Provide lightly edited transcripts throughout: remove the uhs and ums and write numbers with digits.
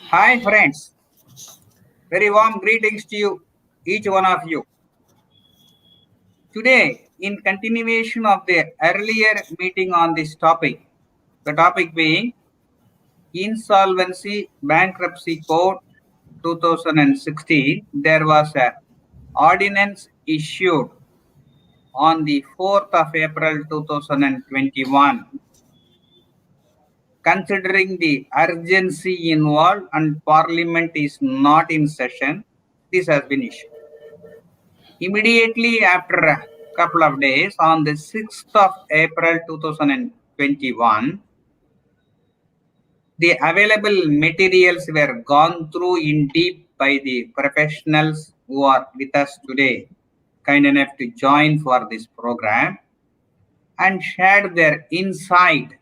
Hi, friends. Very warm greetings to you, each one of you. Today, in continuation of the earlier meeting on this topic, the topic being Insolvency Bankruptcy Code 2016, there was a ordinance issued on the 4th of April 2021. Considering the urgency involved and Parliament is not in session, this has been issued. Immediately after a couple of days, on the 6th of April 2021, the available materials were gone through in deep by the professionals who are with us today, kind enough to join for this program, and shared their insight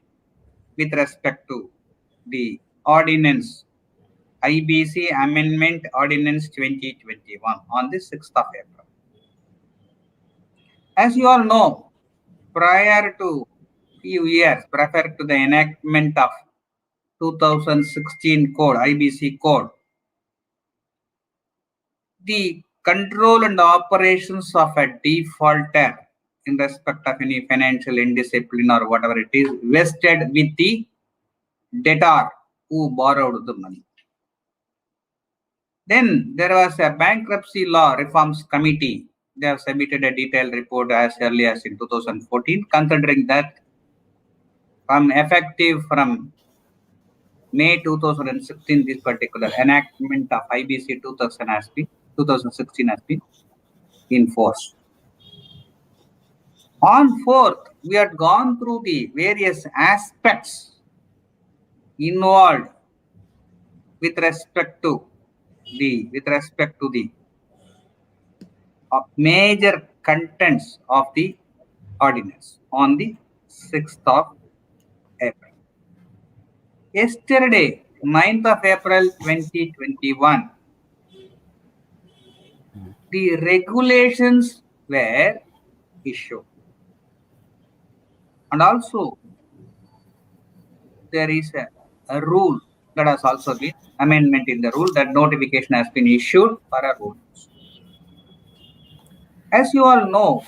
with respect to the ordinance, IBC Amendment Ordinance 2021 on the 6th of April. As you all know, prior to few years, prior to the enactment of 2016 code, IBC code, the control and operations of a defaulter in respect of any financial indiscipline or whatever it is vested with the debtor who borrowed the money. Then there was a bankruptcy law reforms committee. They have submitted a detailed report as early as in 2014, considering that from May 2016, this particular enactment of IBC 2016 has been enforced. On 4th, we had gone through the various aspects involved with respect to the major contents of the ordinance on the 6th of April. Yesterday, 9th of April 2021, the regulations were issued. And also, there is a rule that has also been amendment in the rule that notification has been issued for a rule. As you all know,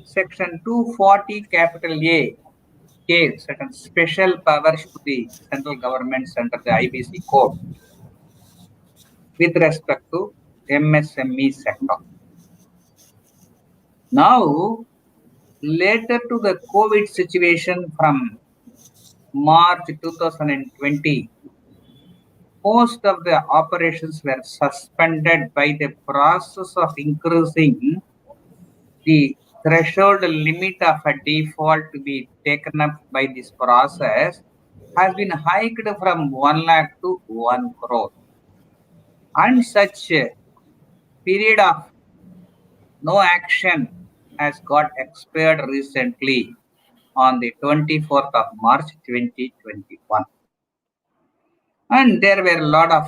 Section 240 capital A gave certain special powers to the central governments under the IBC code with respect to MSME sector. Now, later to the COVID situation from March 2020, most of the operations were suspended by the process of increasing the threshold limit of a default to be taken up by this process has been hiked from 1 lakh to 1 crore. And such period of no action has got expired recently on the 24th of March 2021. And there were a lot of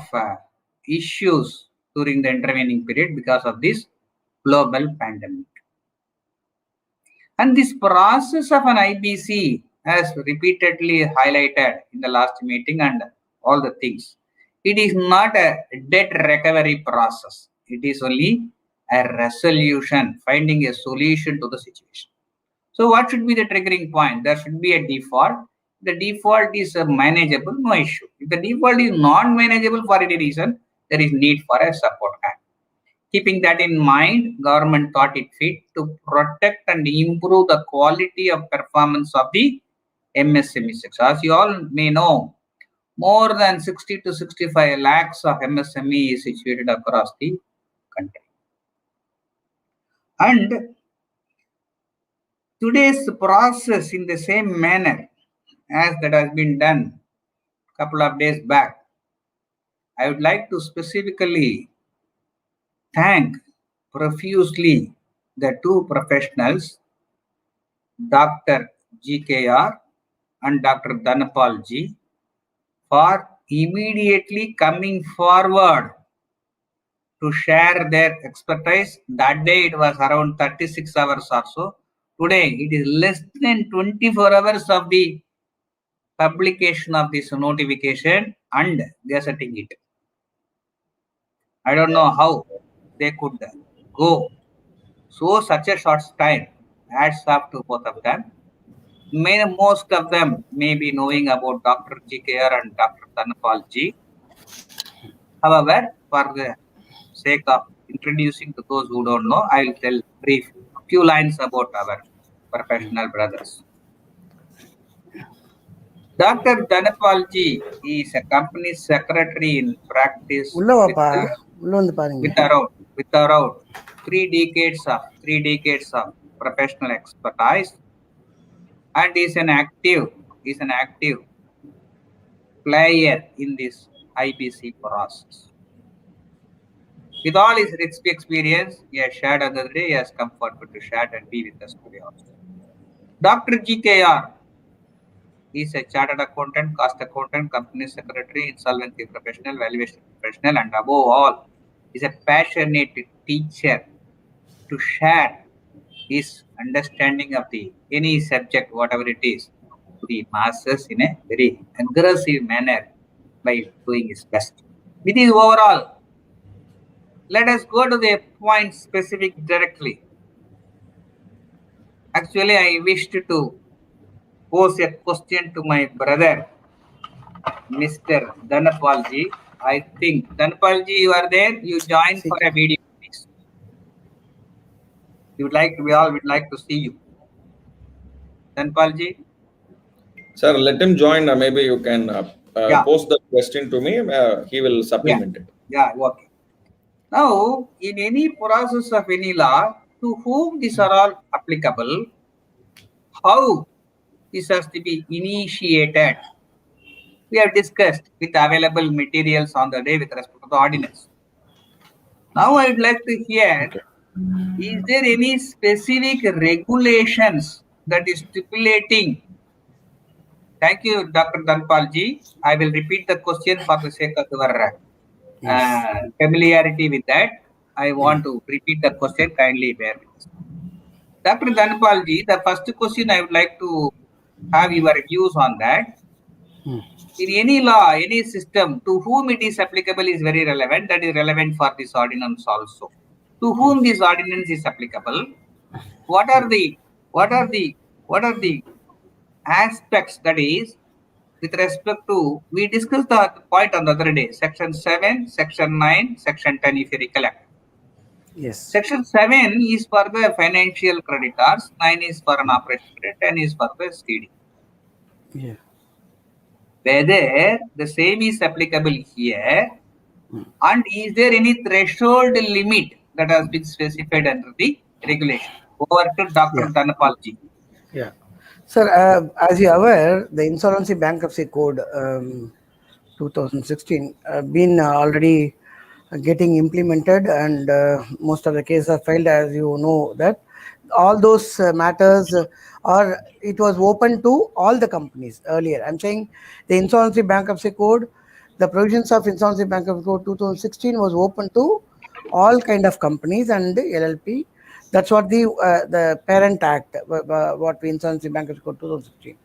issues during the intervening period because of this global pandemic. And this process of an IBC, as repeatedly highlighted in the last meeting and all the things, it is not a debt recovery process. It is only a resolution, finding a solution to the situation. So what should be the triggering point? There should be a default. The default is manageable, no issue. If the default is not manageable for any reason, there is need for a support hand. Keeping that in mind, government thought it fit to protect and improve the quality of performance of the MSME sector. As you all may know, more than 60 to 65 lakhs of MSME is situated across the country. And today's process in the same manner as that has been done a couple of days back, I would like to specifically thank profusely the two professionals, Dr. GKR and Dr. Dhanapal Ji, for immediately coming forward to share their expertise. That day it was around 36 hours or so. Today it is less than 24 hours of the publication of this notification, and gazetting it. I don't know how they could go so such a short time. Hats off to both of them. Most of them may be knowing about Dr. GKR and Dr. Dhanapal G. However, for the sake of introducing to those who don't know, I will tell brief few lines about our professional brothers. Dr. Dhanapal G is a company secretary in practice with around three decades of professional expertise, and is an active player in this IBC process. With all his rich experience, he has shared another day, he has come forward to share and be with us today also. Dr. GKR is a chartered accountant, cost accountant, company secretary, insolvency professional, valuation professional, and above all, is a passionate teacher to share his understanding of the any subject, whatever it is, to the masses in a very aggressive manner by doing his best. With his overall, let us go to the point specific directly. Actually, I wished to pose a question to my brother, Mr. Dhanapalji. I think Dhanapalji, you are there. You joined for a video, please. We all would like to see you. Dhanapalji. Sir, let him join. Maybe you can post the question to me. He will supplement it. Yeah, okay. Now, in any process of any law, to whom these are all applicable, how this has to be initiated, we have discussed with available materials on the day with respect to the ordinance. Now, I would like to hear, is there any specific regulations that is stipulating? Thank you, Dr. Dhanapalji. I will repeat the question for the sake of your familiarity with that. I want to repeat the question, kindly bear with us. Dr. Dhanapalji, the first question I would like to have your views on that. In any law, any system, to whom it is applicable is very relevant. That is relevant for this ordinance also. To whom this ordinance is applicable? What are the aspects, that is, with respect to, we discussed the point on the other day, section 7, section 9, section 10, if you recollect. Yes. Section 7 is for the financial creditors, 9 is for an operation credit, 10 is for the CD. Yeah. Whether the same is applicable here, and is there any threshold limit that has been specified under the regulation? Over to Dr. Dhanapalji. Yeah. Sir, as you are aware, the Insolvency Bankruptcy Code 2016 been already getting implemented, and most of the cases are filed, as you know that. All those matters it was open to all the companies earlier. I'm saying the Insolvency Bankruptcy Code, the provisions of Insolvency Bankruptcy Code 2016 was open to all kind of companies and LLP. That's what the Parent Act, what we Insolvency Bankruptcy Code 2016.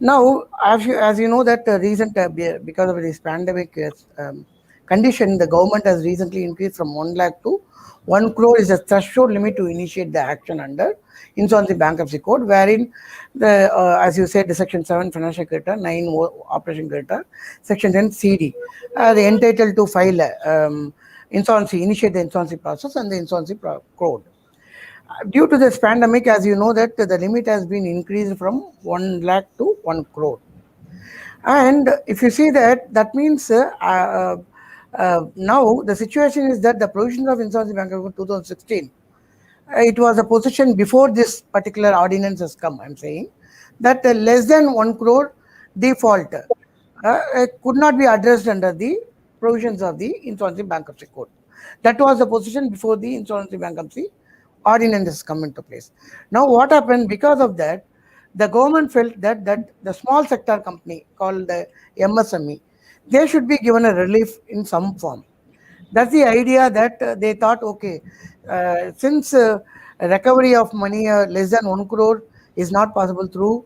Now, as you know that recent because of this pandemic condition, the government has recently increased from 1 lakh to 1 crore is a threshold limit to initiate the action under Insolvency Bankruptcy Code, wherein as you said, the section 7 financial creditor, 9 operation creditor, section 10 CD are entitled to file initiate the insolvency process and the insolvency code. Due to this pandemic, as you know that the limit has been increased from 1 lakh to 1 crore. And if you see that means now the situation is that the provisions of Insolvency Bankruptcy Code 2016, it was a position before this particular ordinance has come. I'm saying that less than 1 crore default could not be addressed under the provisions of the Insolvency Bankruptcy Code. That was the position before the Insolvency Bankruptcy Ordinance has come into place. Now, what happened because of that? The government felt that the small sector company called the MSME, they should be given a relief in some form. That's the idea that they thought, okay, since recovery of money less than 1 crore is not possible through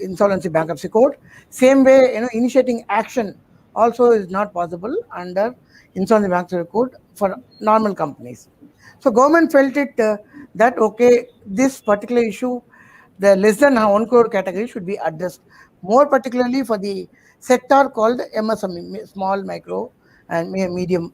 insolvency bankruptcy code. Same way, initiating action also is not possible under insolvency bankruptcy code for normal companies. So government felt it that okay, this particular issue, the less than 1 crore category should be addressed, more particularly for the sector called MSME, small, micro, and medium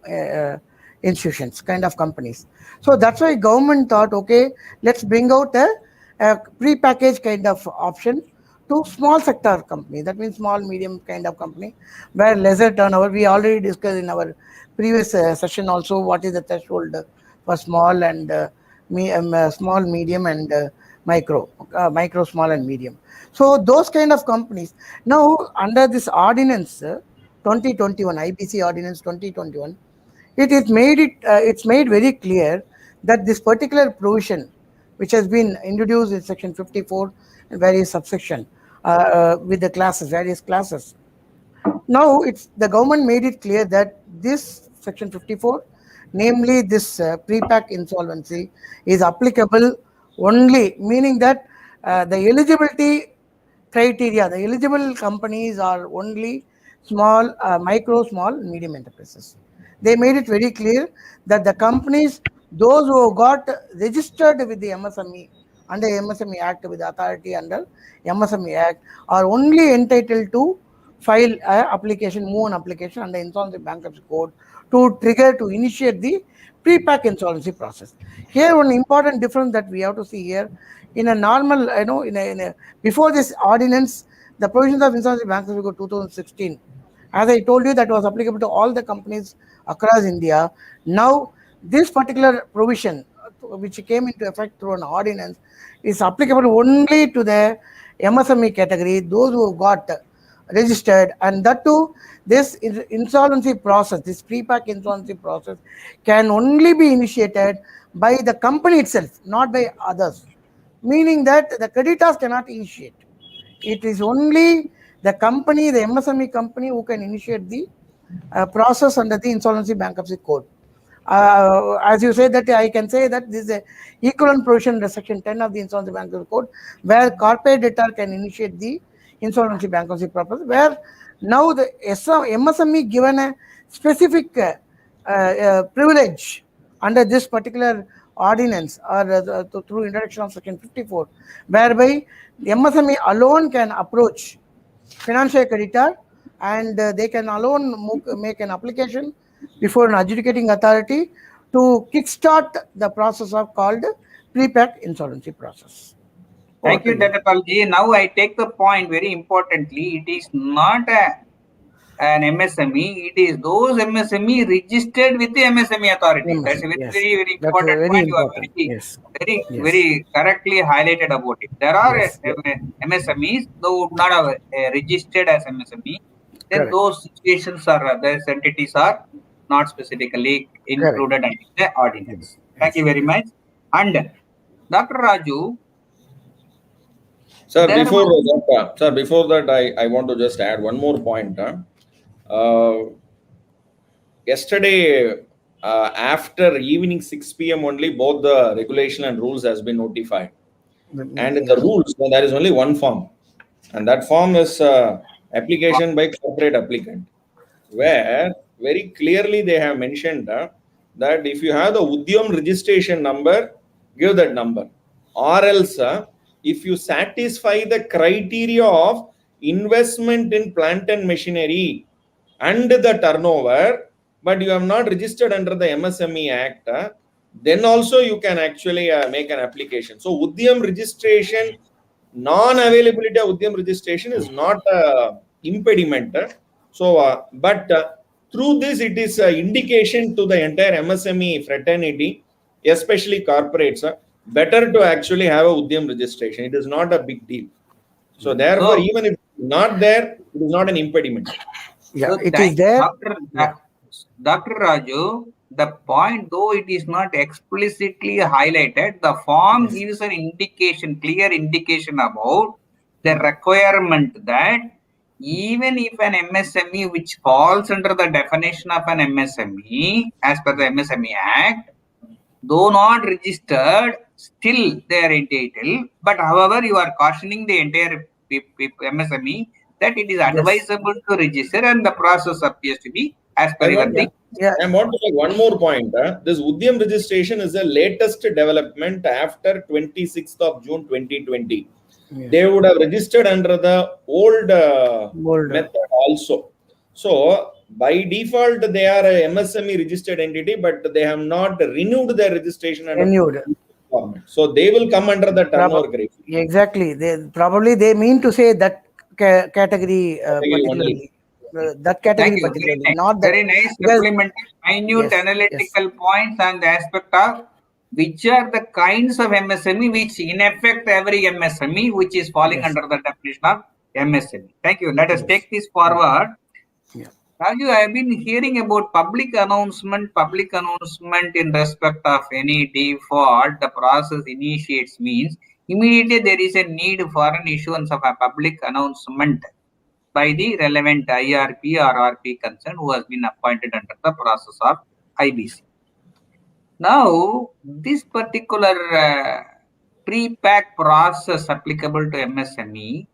institutions, kind of companies. So that's why government thought, okay, let's bring out a pre-packaged kind of option to small sector company. That means small, medium kind of company where lesser turnover. We already discussed in our previous session also what is the threshold for small and small, medium, and micro, small, and medium. So those kind of companies now under this ordinance 2021, IBC ordinance 2021, it's made very clear that this particular provision, which has been introduced in section 54 and various subsection with the various classes. Now the government made it clear that this section 54, namely this pre-pack insolvency, is applicable only, meaning that the eligibility criteria, the eligible companies are only small, micro, small, medium enterprises. They made it very clear that the companies, those who got registered with the MSME under MSME Act, with the authority under MSME Act, are only entitled to file move an application under Insolvency Bankruptcy Code to initiate the pre-pack insolvency process. Here, one important difference that we have to see here, in a normal, before this ordinance, the provisions of Insolvency Bankruptcy Code 2016, as I told you, that was applicable to all the companies across India. Now, this particular provision, which came into effect through an ordinance, is applicable only to the MSME category, those who got registered, and that too, this insolvency process, this pre-pack insolvency process, can only be initiated by the company itself, not by others. Meaning that the creditors cannot initiate. It is only the company, the MSME company, who can initiate the process under the Insolvency Bankruptcy Code. As you say that, I can say that this is a equivalent provision under section 10 of the Insolvency Bankruptcy Code, where corporate debtor can initiate the insolvency bankruptcy process, where now the MSME given a specific privilege under this particular ordinance, or through introduction of section 54, whereby the MSME alone can approach financial creditor, and they can alone make an application before an adjudicating authority to kickstart the process of called pre-pack insolvency process. Thank you, Dr. Palji. Now I take the point very importantly. It is not an MSME. It is those MSME registered with the MSME authority. MSME, that's a very, yes. very That's important very point. important. You are Yes. very correctly highlighted about it. There are Yes. MSMEs who would not have registered as MSME. Then Correct. those situations are, those entities are not specifically included under the ordinance. Thank you very much. And Dr. Raju. Sir, before that, I want to just add one more point. Yesterday, after evening 6 p.m. only, both the regulation and rules has been notified. And in the rules, there is only one form. And that form is application by corporate applicant, where very clearly they have mentioned that if you have the Udyam registration number, give that number. Or else, if you satisfy the criteria of investment in plant and machinery and the turnover, but you have not registered under the MSME Act, then also you can actually make an application. So Udyam registration, non-availability of Udyam registration is not an impediment. So, but through this, it is an indication to the entire MSME fraternity, especially corporates, better to actually have a Udyam registration. It is not a big deal. So therefore, even if it's not there, it is not an impediment. Yeah, so it is there. Dr. Raju, the point, though it is not explicitly highlighted, the form gives an indication, clear indication about the requirement that even if an MSME which falls under the definition of an MSME as per the MSME Act, though not registered, still they are entitled. But however, you are cautioning the entire MSME that it is advisable to register, and the process appears to be as per your thing. Yeah. I want to make one more point. This Udyam registration is the latest development after 26th of June 2020. Yeah. They would have registered under the old method also. So by default, they are a MSME registered entity, but they have not renewed their registration under format. So they will come under the turnover criteria. Exactly. They mean to say that category particularly. That category particularly, very not very nice supplementary minute analytical points on the aspect of which are the kinds of MSME which in effect every MSME which is falling under the definition of MSME. Thank you. Let us take this forward. Raju, I have been hearing about public announcement in respect of any default. The process initiates means immediately there is a need for an issuance of a public announcement by the relevant IRP or RP concerned who has been appointed under the process of IBC. Now, this particular pre-pack process applicable to MSME,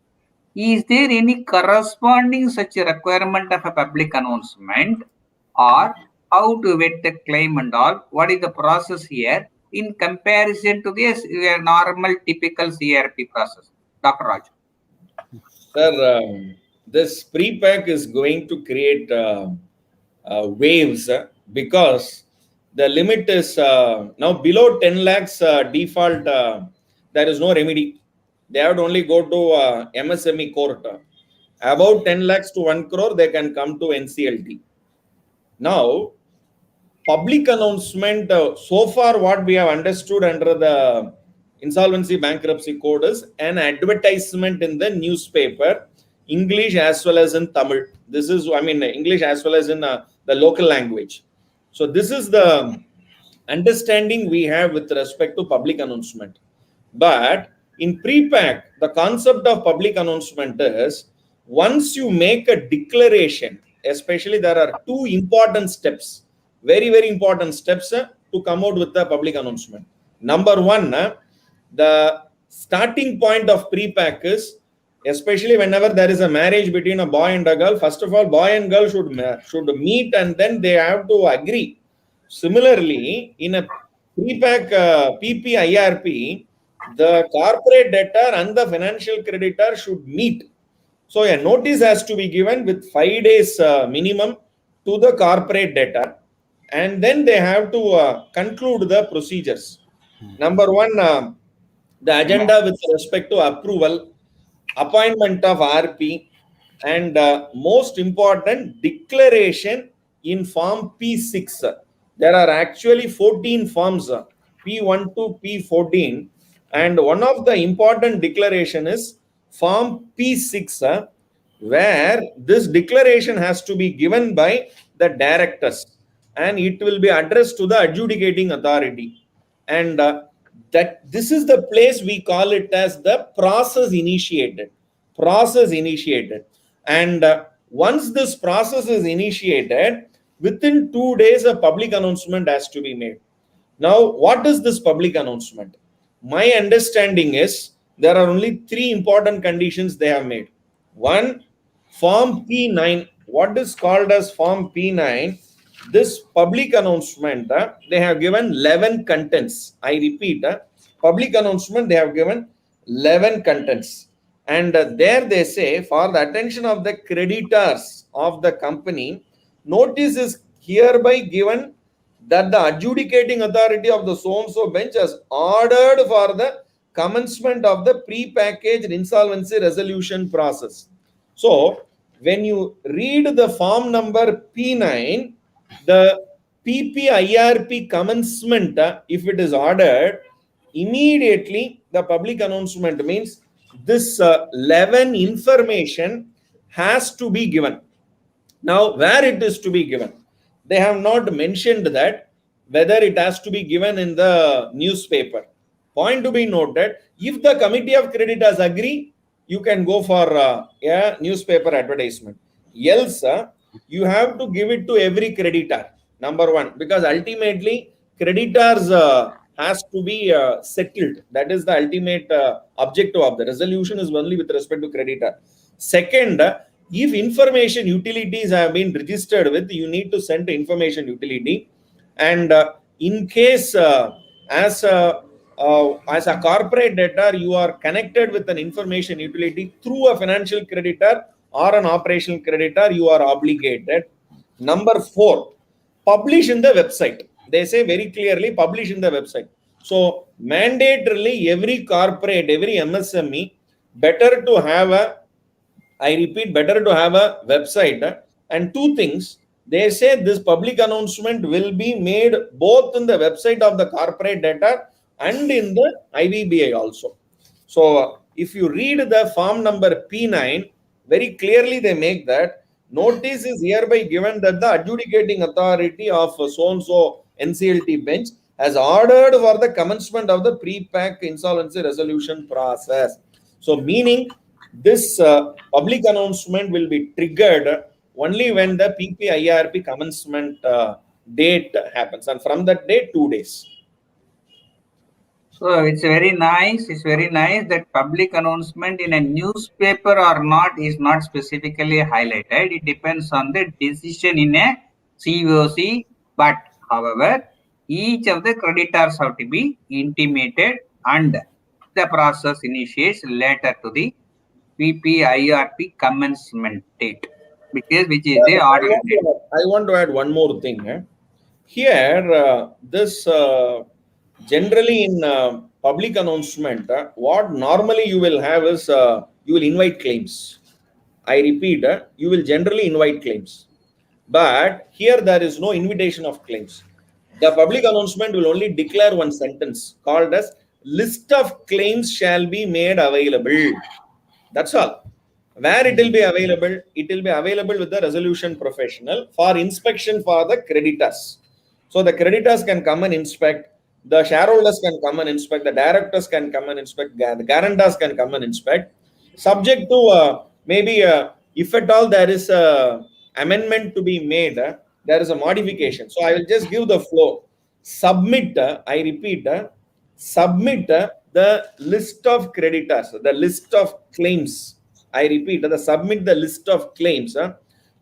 is there any corresponding such a requirement of a public announcement, or how to vet the claim and all? What is the process here in comparison to this normal typical CRP process? Dr. Raj. Sir, this pre-pack is going to create waves because the limit is now below 10 lakhs default. There is no remedy. They have to only go to MSME court. About 10 lakhs to 1 crore, they can come to NCLT. Now, public announcement, so far what we have understood under the Insolvency Bankruptcy Code is an advertisement in the newspaper, English as well as in Tamil. This is, English as well as in the local language. So this is the understanding we have with respect to public announcement. But in pre-pack, the concept of public announcement is once you make a declaration, especially there are two important steps, very, very important steps to come out with the public announcement. Number one, the starting point of pre-pack is, especially whenever there is a marriage between a boy and a girl, first of all, boy and girl should meet and then they have to agree. Similarly, in a pre-pack PPIRP, the corporate debtor and the financial creditor should meet. So a notice has to be given with 5 days minimum to the corporate debtor, and then they have to conclude the procedures. Number one, the agenda with respect to approval, appointment of RP, and most important, declaration in form P6. There are actually 14 forms, P1 to P14, and one of the important declaration is form P6, where this declaration has to be given by the directors and it will be addressed to the adjudicating authority. And that this is the place we call it as the process initiated. And once this process is initiated, within 2 days a public announcement has to be made. Now, what is this public announcement? My understanding is there are only 3 important conditions they have made. One, form P9. What is called as form P9? This public announcement, they have given 11 contents. I repeat, public announcement, they have given 11 contents. And there they say, for the attention of the creditors of the company, notice is hereby given that the adjudicating authority of the so-and-so bench has ordered for the commencement of the pre-packaged insolvency resolution process. So, when you read the form number P9, the PPIRP commencement, if it is ordered, immediately the public announcement means this 11 information has to be given. Now, where it is to be given? They have not mentioned that whether it has to be given in the newspaper. Point to be noted, if the committee of creditors agree, you can go for a newspaper advertisement. Else, you have to give it to every creditor, number one, because ultimately creditors has to be settled. That is the ultimate objective of the resolution, is only with respect to creditor. Second, if information utilities have been registered with, you need to send to information utility. And in case as a corporate debtor, you are connected with an information utility through a financial creditor or an operational creditor, you are obligated. Number 4, publish in the website. They say very clearly, publish in the website. So mandatorily, every corporate, every MSME, better to have a, I repeat, better to have a website. And 2 things, they say this public announcement will be made both in the website of the corporate debtor and in the IVBI also. So if you read the form number P9, very clearly they make that notice is hereby given that the adjudicating authority of so-and-so NCLT bench has ordered for the commencement of the pre-pack insolvency resolution process. So meaning this public announcement will be triggered only when the PPIRP commencement date happens, and from that date 2 days. So it's very nice. It's very nice that public announcement in a newspaper or not is not specifically highlighted. It depends on the decision in a COC. But however, each of the creditors have to be intimated, and the process initiates later to the PPIRP commencement date, which is the order date. I want to add one more thing. Here, this generally in public announcement, what normally you will have is you will invite claims. I repeat, you will generally invite claims. But here there is no invitation of claims. The public announcement will only declare one sentence called as list of claims shall be made available. That's all. Where it will be available? It will be available with the resolution professional for inspection for the creditors. So the creditors can come and inspect, the shareholders can come and inspect, the directors can come and inspect, the guarantors can come and inspect, subject to maybe if at all there is a amendment to be made, there is a modification. So I will just give the flow. Submit, I repeat, submit the list of creditors, the list of claims. I repeat, submit the list of claims.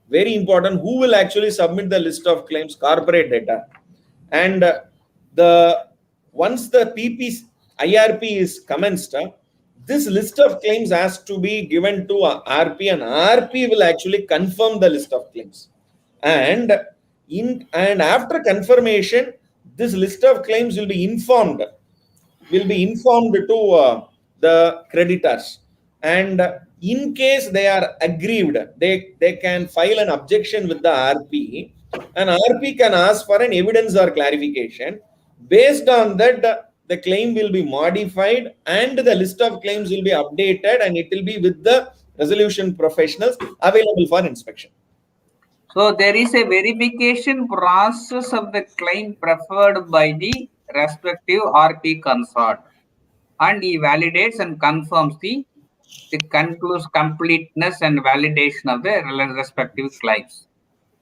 Very important. Who will actually submit the list of claims? Corporate data. And once the IRP is commenced, this list of claims has to be given to RP, and RP will actually confirm the list of claims. And after confirmation, this list of claims will be informed to the creditors. And in case they are aggrieved, they can file an objection with the RP, and RP can ask for an evidence or clarification. Based on that, the claim will be modified and the list of claims will be updated, and it will be with the resolution professionals available for inspection. So there is a verification process of the claim preferred by the respective RP consort, and he validates and confirms the concludes completeness and validation of the respective claims.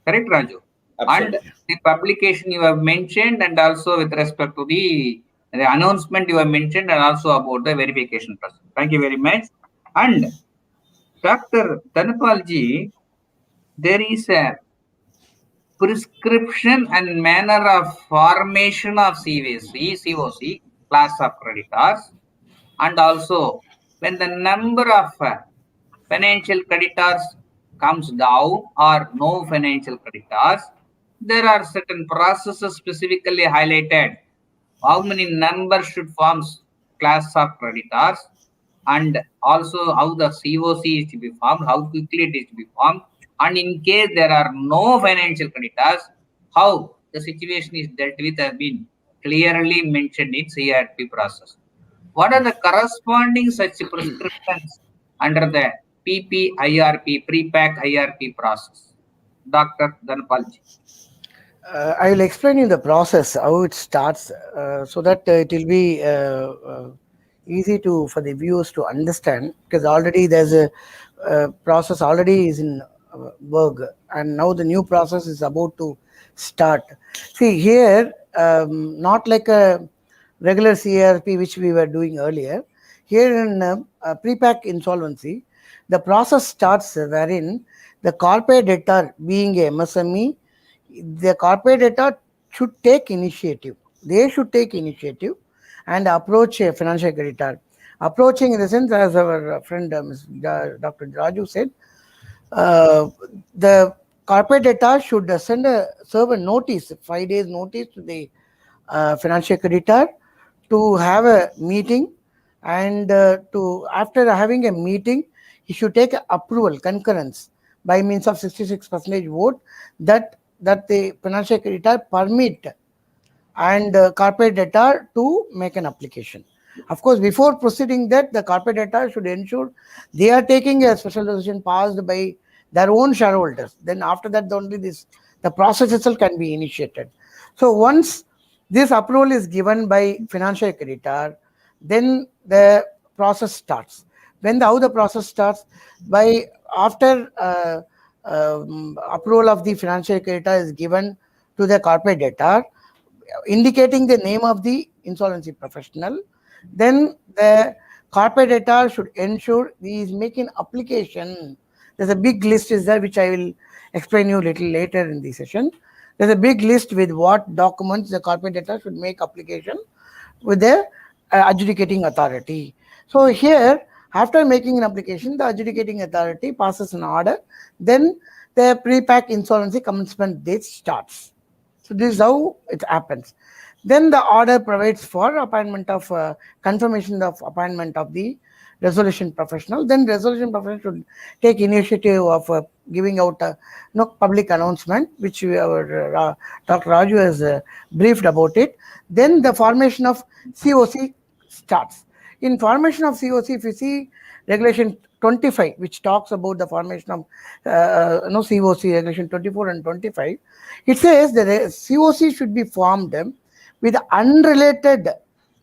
Correct, Raju? Absolutely. And the publication you have mentioned, and also with respect to the announcement you have mentioned, and also about the verification process. Thank you very much. And Dr. Dhanapalji, there is a prescription and manner of formation of COC, class of creditors, and also when the number of financial creditors comes down or no financial creditors, there are certain processes specifically highlighted. How many numbers should form class of creditors, and also how the COC is to be formed, how quickly it is to be formed, and in case there are no financial creditors, how the situation is dealt with has been clearly mentioned in CIRP process. What are the corresponding such prescriptions under the PPIRP, pre-pack IRP process? Dr. Dhanapalji. I will explain you the process, how it starts, so that it will be easy for the viewers to understand, because already there's a process already is in work, and now the new process is about to start. See here, not like a regular CRP, which we were doing earlier. Here in pre-pack insolvency, the process starts wherein the corporate debtor, being a MSME, the corporate debtor should take initiative. They should take initiative and approach a financial creditor. Approaching in the sense, as our friend Dr. Raju said, the corporate debtor should serve a notice, 5 days notice to the financial creditor to have a meeting, and to after having a meeting, he should take approval, concurrence by means of 66% vote that the financial creditor permit and corporate debtor to make an application. Of course, before proceeding that, the corporate debtor should ensure they are taking a special resolution passed by their own shareholders. Then after that, only the process itself can be initiated. So once this approval is given by financial creditor, then the process starts. How the process starts? By after approval of the financial creditor is given to the corporate debtor, indicating the name of the insolvency professional, then the corporate debtor should ensure he is making application. There's a big list is there, which I will explain you a little later in the session. There's a big list with what documents the corporate debtor should make application with the adjudicating authority. So here, after making an application, the adjudicating authority passes an order. Then the pre-pack insolvency commencement date starts. So this is how it happens. Then the order provides for appointment of confirmation of appointment of the resolution professional. Then resolution professional should take initiative of giving out a public announcement, which our Dr. Raju has briefed about it. Then the formation of COC starts. In formation of COC, if you see regulation 25, which talks about the formation of COC, regulation 24 and 25, it says that the COC should be formed with unrelated.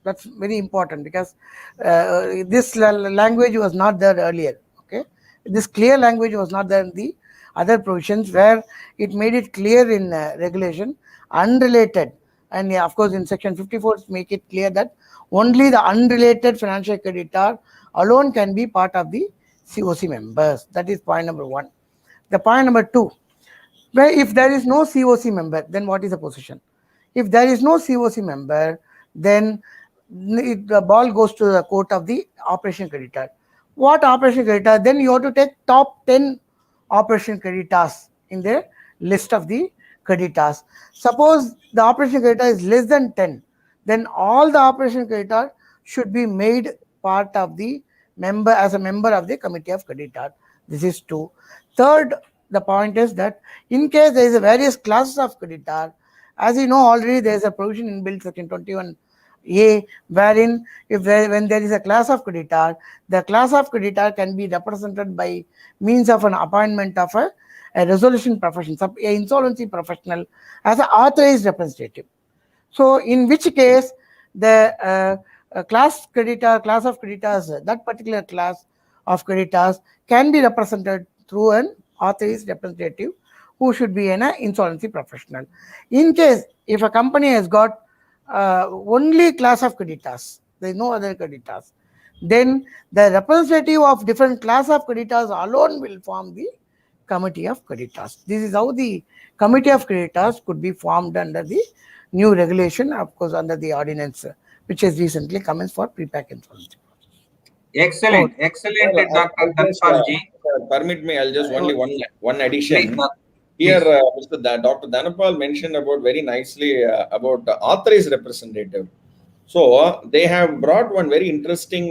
That's very important, because this language was not there earlier. Okay, this clear language was not there in the other provisions, where it made it clear in regulation unrelated. And of course, in section 54, make it clear that only the unrelated financial creditor alone can be part of the COC members. That is point number one. The point number two, where if there is no COC member, then what is the position? If there is no COC member, then the ball goes to the court of the operation creditor. What operation creditor? Then you have to take top 10 operation creditors in the list of the creditors. Suppose the operation creditor is less than 10, then all the operation creditor should be made part of the member as a member of the committee of creditor. This is two. Third, the point is that in case there is a various classes of creditor, as you know already, there is a provision in Bill section 21A, wherein when there is a class of creditor, the class of creditor can be represented by means of an appointment of a resolution profession, an insolvency professional as an authorized representative. So in which case the class of creditors, that particular class of creditors can be represented through an authorized representative who should be an insolvency professional. In case if a company has got only class of creditors, there is no other creditors, then the representative of different class of creditors alone will form the committee of creditors. This is how the committee of creditors could be formed under the new regulation, of course, under the ordinance, which has recently commenced for pre-pack insolvency. Excellent, excellent, Dr. Dhanapalji. Permit me, I'll just only one addition. Please, Here, Dr. Dhanapal mentioned about very nicely about the authorized representative. So they have brought one very interesting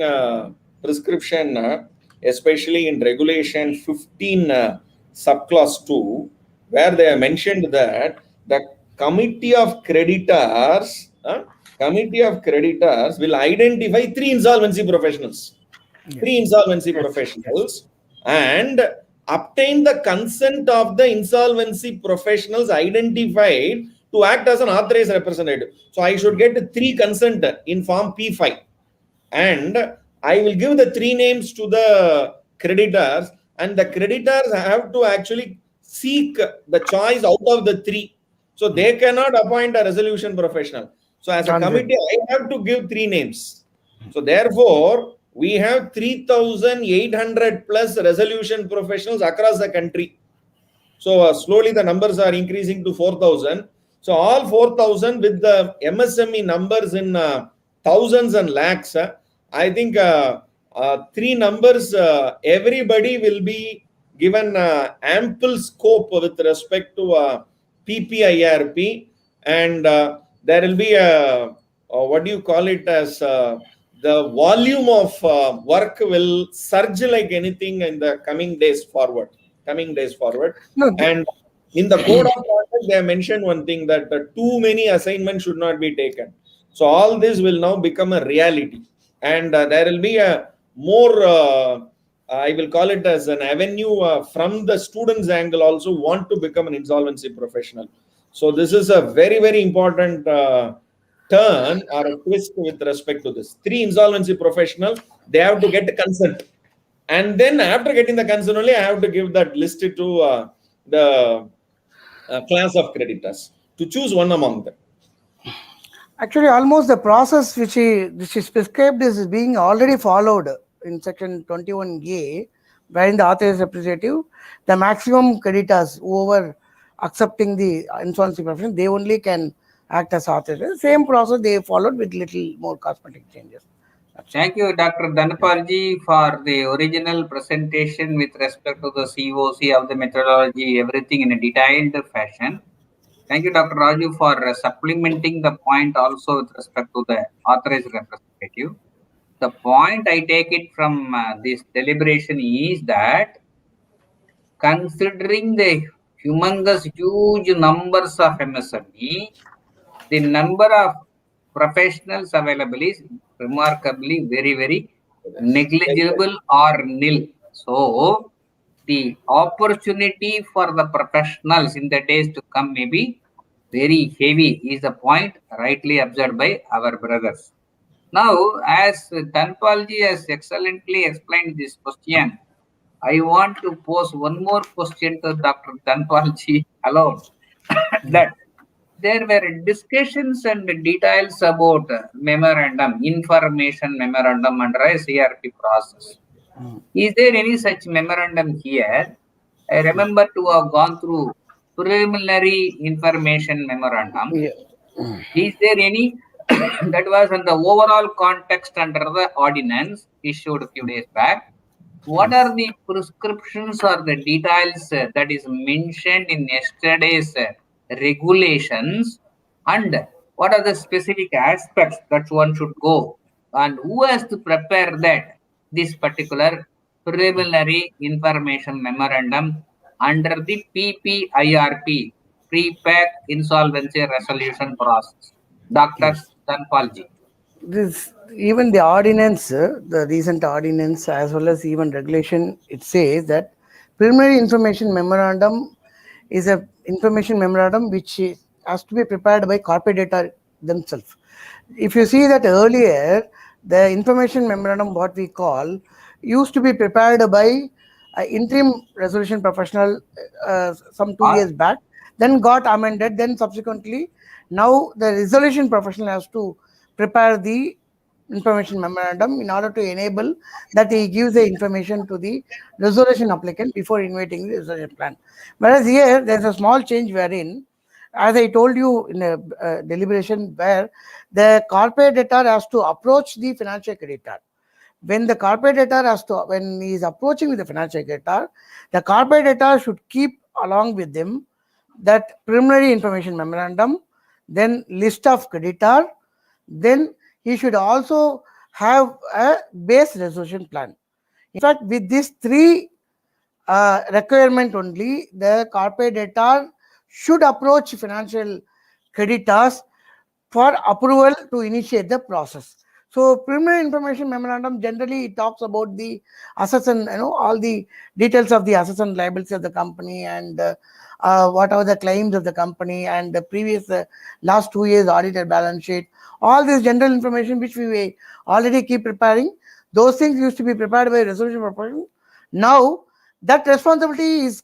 prescription, especially in regulation 15 subclass 2, where they have mentioned that the committee of creditors will identify three insolvency professionals. Yes. Three insolvency professionals, and obtain the consent of the insolvency professionals identified to act as an authorized representative. So I should get 3 consent in form P5, and I will give the 3 names to the creditors, and the creditors have to actually seek the choice out of the 3. So they cannot appoint a resolution professional. So as a 100. committee, I have to give 3 names. So therefore, we have 3,800 plus resolution professionals across the country. So slowly the numbers are increasing to 4,000. So all 4,000 with the MSME numbers in thousands and lakhs, I think 3 numbers, everybody will be given ample scope with respect to PPIRP, and there will be a, what do you call it, as the volume of work will surge like anything in the coming days forward. No, And in the code of conduct, they have mentioned one thing, that too many assignments should not be taken. So all this will now become a reality, and there will be a more, I will call it as an avenue from the students' angle also want to become an insolvency professional. So this is a very, very important turn or a twist with respect to this. 3 insolvency professional, they have to get consent. And then after getting the consent only, I have to give that list to the class of creditors to choose one among them. actually, almost the process which is prescribed is being already followed in section 21A, wherein the authorized representative, the maximum creditors, whoever accepting the insolvency profession, they only can act as authorized. Same process they followed with little more cosmetic changes. Thank you, Dr. Dhanapalji, for the original presentation with respect to the COC of the methodology, everything in a detailed fashion. Thank you, Dr. Raju, for supplementing the point also with respect to the authorized representative. The point I take it from this deliberation is that considering the humongous, huge numbers of MSME, the number of professionals available is remarkably very, very negligible or nil. So, the opportunity for the professionals in the days to come may be very heavy, is the point rightly observed by our brothers. Now, as Dhanapalji has excellently explained this question, I want to pose one more question to Dr. Dhanapalji alone. That there were discussions and details about memorandum, information memorandum under a CRP process. Is there any such memorandum here? I remember to have gone through preliminary information memorandum. Yeah. Is there any that was in the overall context under the ordinance issued a few days back? What are the prescriptions or the details that is mentioned in yesterday's regulations, and what are the specific aspects that one should go, and who has to prepare that this particular preliminary information memorandum under the PPIRP, pre-pack insolvency resolution process? Dr. Dhanapalji. This even the ordinance, the recent ordinance as well as even regulation, it says that preliminary information memorandum is a information memorandum which has to be prepared by corporate data themselves. If you see that earlier, the information memorandum, what we call, used to be prepared by interim resolution professional some 2 years back, then got amended, then subsequently now the resolution professional has to prepare the information memorandum in order to enable that he gives the information to the resolution applicant before inviting the resolution plan. Whereas here there's a small change wherein, as I told you in a deliberation, where the corporate debtor has to approach the financial creditor. When the corporate debtor when he is approaching with the financial creditor, the corporate debtor should keep along with them that preliminary information memorandum, then list of creditor, then he should also have a base resolution plan. In fact, with these 3 requirement only, the corporate debtor should approach financial creditors for approval to initiate the process. So preliminary information memorandum generally talks about the assets and all the details of the assets and liabilities of the company, and what are the claims of the company, and the previous last 2 years audited balance sheet. All this general information which we already keep preparing, those things used to be prepared by resolution profession. Now that responsibility is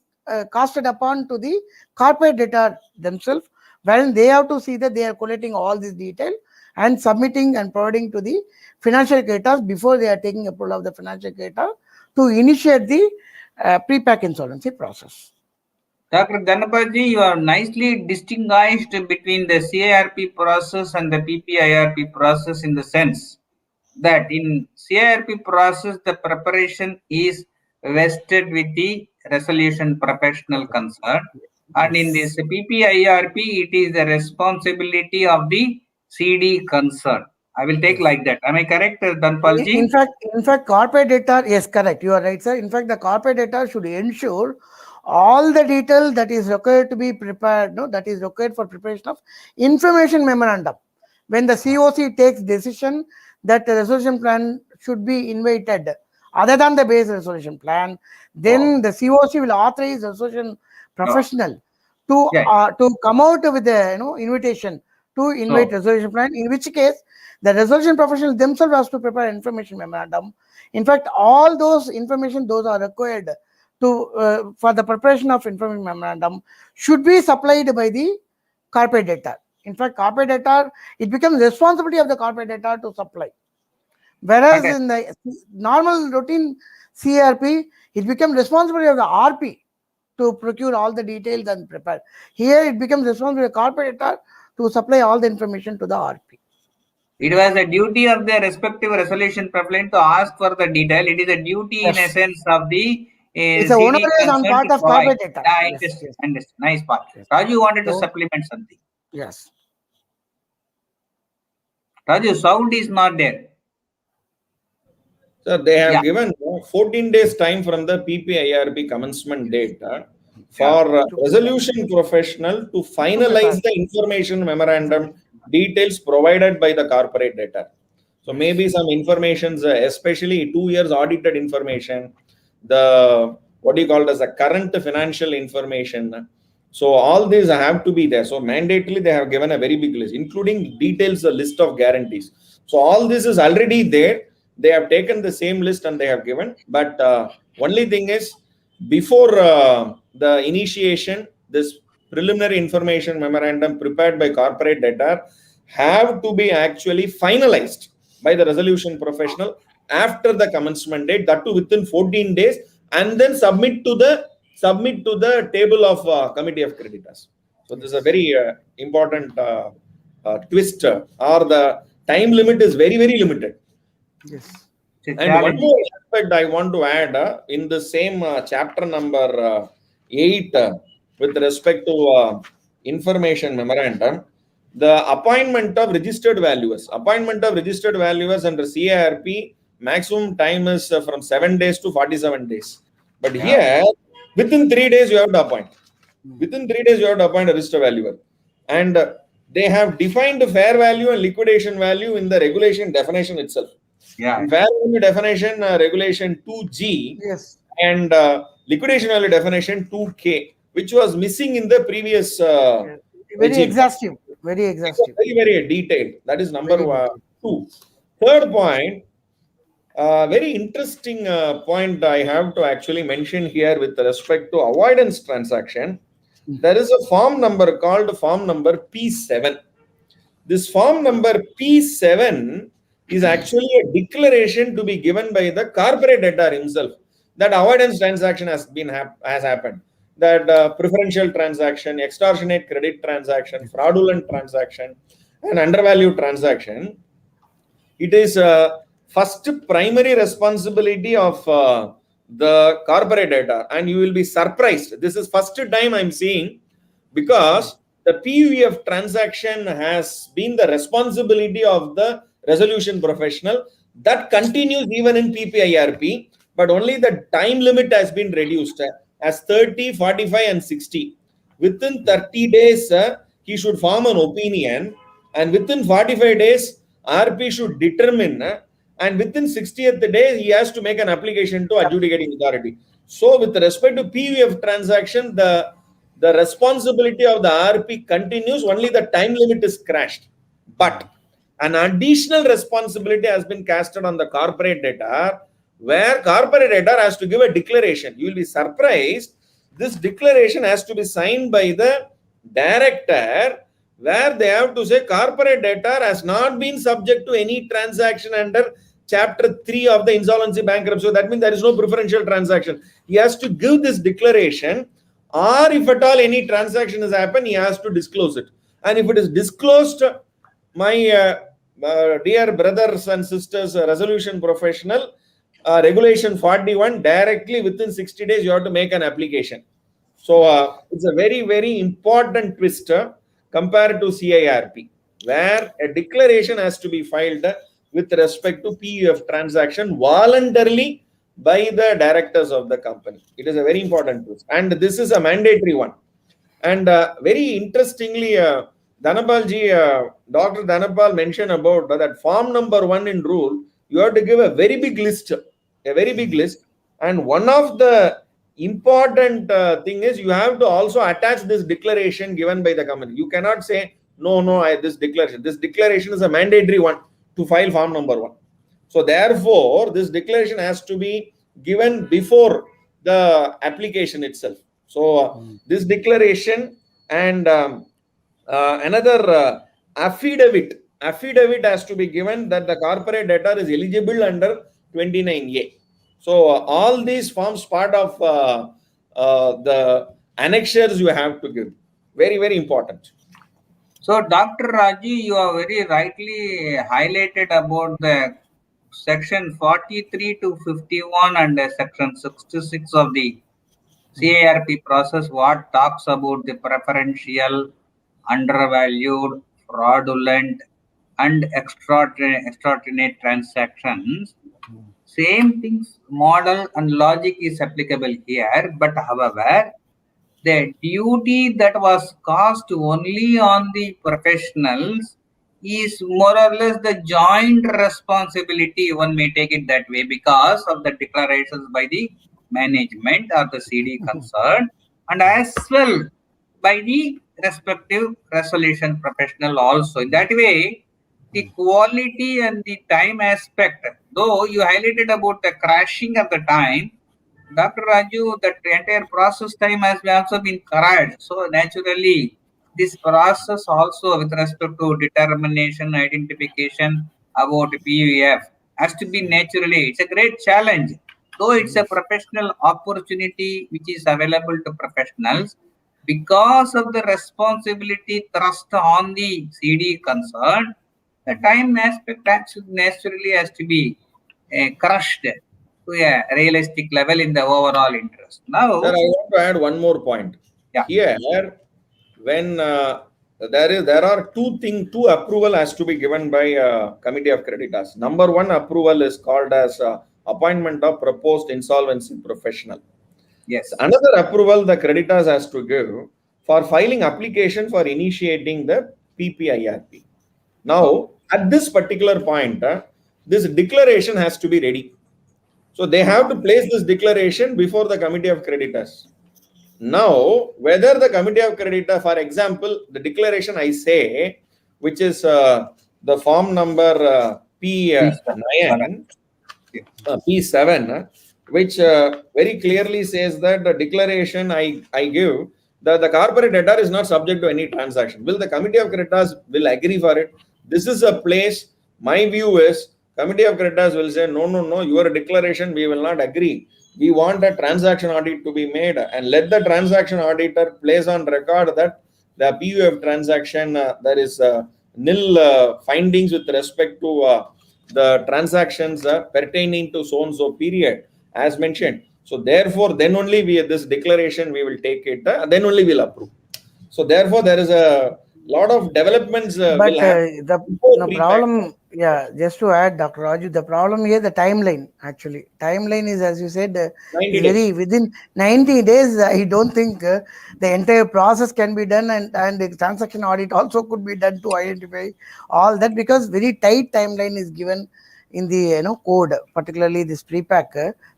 casted upon to the corporate debtor themselves, wherein they have to see that they are collecting all this detail and submitting and providing to the financial creditors before they are taking approval of the financial creditor to initiate the pre-pack insolvency process. Dr. Ganapathy, you have nicely distinguished between the CIRP process and the PPIRP process in the sense that in CIRP process, the preparation is vested with the resolution professional concerned, and in this PPIRP, it is the responsibility of the CD concerned. I will take like that. Am I correct, Dhanpalji? In fact, corporate data, yes, correct. You are right, sir. In fact, the corporate data should ensure all the detail that is required to be prepared, no, that is required for preparation of information memorandum. When the COC takes decision that the resolution plan should be invited, other than the base resolution plan, then the COC will authorize resolution professional to come out with the invitation to invite resolution plan. In which case, the resolution professional themselves has to prepare information memorandum. In fact, all those information those are required to for the preparation of information memorandum should be supplied by the corporate debtor. In fact, corporate debtor, it becomes responsibility of the corporate debtor to supply. Whereas in the normal routine CRP, it becomes responsibility of the RP to procure all the details and prepare. Here, it becomes responsibility of the corporate debtor to supply all the information to the RP. It was a duty of the respective resolution professional to ask for the detail. It is a duty in essence of the it's a onus on part of corporate data. Yes. Nice part. Raju, you wanted to supplement something. Yes. Raju, sound is not there. So they have given 14 days time from the PPIRP commencement date for resolution professional to finalize the information memorandum details provided by the corporate debtor. So maybe some informations, especially 2 years audited information, the what do you call it as the current financial information. So all these have to be there. So mandatorily they have given a very big list, including details, a list of guarantees. So all this is already there. They have taken the same list and they have given. But only thing is, before the initiation, this preliminary information memorandum prepared by corporate debtor have to be actually finalized by the resolution professional after the commencement date, that too within 14 days, and then submit to the table of committee of creditors. So this is a very important twist, or the time limit is very, very limited. Yes. And one more aspect I want to add in the same chapter number 8 with respect to information memorandum, the appointment of registered valuers. Appointment of registered valuers under CIRP, maximum time is from 7 days to 47 days. But here, within 3 days, you have to appoint. Within 3 days, you have to appoint a registered valuer. And they have defined fair value and liquidation value in the regulation definition itself. Yeah. Fair value definition, regulation 2G, and liquidation value definition 2K, which was missing in the previous. Very exhaustive. Very exhaustive. Very, very detailed. That is number 2. Third point, very interesting point I have to actually mention here with respect to avoidance transaction. There is a form number called form number P7. This form number P7 is actually a declaration to be given by the corporate debtor himself that avoidance transaction has happened. That preferential transaction, extortionate credit transaction, fraudulent transaction, and undervalued transaction. It is first primary responsibility of the corporate debtor, and you will be surprised. This is first time I'm seeing, because the PUF transaction has been the responsibility of the resolution professional. That continues even in PPIRP, but only the time limit has been reduced as 30, 45, and 60. Within 30 days, he should form an opinion, and within 45 days, RP should determine, and within 60th day, he has to make an application to adjudicating authority. So, with respect to PUF transaction, the responsibility of the RP continues, only the time limit is crashed. But an additional responsibility has been casted on the corporate debtor, where corporate debtor has to give a declaration. You will be surprised. This declaration has to be signed by the director, where they have to say corporate debtor has not been subject to any transaction under Chapter 3 of the Insolvency Bankruptcy. So that means there is no preferential transaction. He has to give this declaration, or if at all any transaction has happened, he has to disclose it. And if it is disclosed, my dear brothers and sisters, resolution professional, regulation 41, directly within 60 days, you have to make an application. So it's a very, very important twist compared to CIRP, where a declaration has to be filed with respect to PUF transaction voluntarily by the directors of the company. It is a very important twist. And this is a mandatory one. And very interestingly, Dr. Dhanapal mentioned about that form number 1 in rule, you have to give a very big list. And one of the important thing is you have to also attach this declaration given by the company. You cannot say, this declaration is a mandatory one to file form number 1. So therefore, this declaration has to be given before the application itself. So this declaration and another affidavit has to be given that the corporate debtor is eligible under 29A. So all these forms part of the annexures you have to give. Very, very important. So, Dr. Raji, you have very rightly highlighted about the section 43 to 51 and section 66 of the CIRP process, what talks about the preferential, undervalued, fraudulent, and extraordinary transactions. Same things, model and logic is applicable here, but however, the duty that was cast only on the professionals is more or less the joint responsibility, one may take it that way, because of the declarations by the management or the CD concerned, and as well by the respective resolution professional also. In that way, the quality and the time aspect, though you highlighted about the crashing of the time, Dr. Raju, that entire process time has also been correct. So naturally, this process also with respect to determination, identification about PUF has to be naturally. It's a great challenge. Though it's a professional opportunity which is available to professionals, because of the responsibility thrust on the CD concerned, the time aspect naturally has to be crushed to a realistic level in the overall interest. Now, Sir, I want to add one more point. Yeah. Here, when there are two approval has to be given by committee of creditors. Number one approval is called as appointment of proposed insolvency professional. yes, Another approval the creditors has to give for filing application for initiating the PPIRP. Now, at this particular point, this declaration has to be ready. So they have to place this declaration before the committee of creditors. Now, whether the committee of creditors, for example, the declaration I say, which is the form number P9, P7, which very clearly says that the declaration I give that the corporate debtor is not subject to any transaction. Will the committee of creditors will agree for it? This is a place, my view is, committee of creditors will say, no, your declaration we will not agree. We want a transaction audit to be made and let the transaction auditor place on record that the PUF transaction, there is nil findings with respect to the transactions pertaining to so and so period as mentioned. So therefore, then only this declaration we will take it, then only we'll approve. So therefore, there is a lot of developments. But the problem, just to add, Dr. Raju, the problem here, the timeline, actually. Timeline is, as you said, very within 90 days, I don't think the entire process can be done, and the transaction audit also could be done to identify all that, because very tight timeline is given in the code, particularly this pre-pack,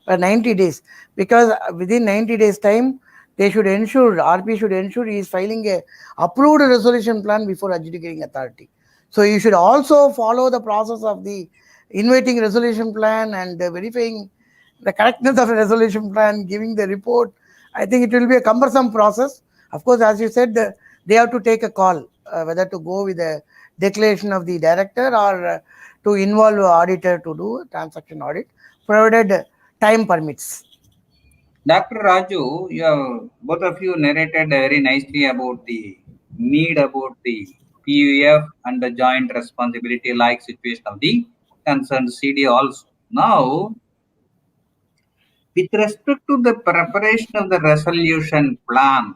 for 90 days. Because within 90 days time, they should ensure, RP should ensure he is filing a approved resolution plan before adjudicating authority. So you should also follow the process of the inviting resolution plan and verifying the correctness of the resolution plan, giving the report. I think it will be a cumbersome process. Of course, as you said, they have to take a call whether to go with the declaration of the director or to involve auditor to do transaction audit, provided time permits. Dr. Raju, both of you narrated very nicely about the need about the PUF and the joint responsibility like situation of the concerned CD also. Now, with respect to the preparation of the resolution plan,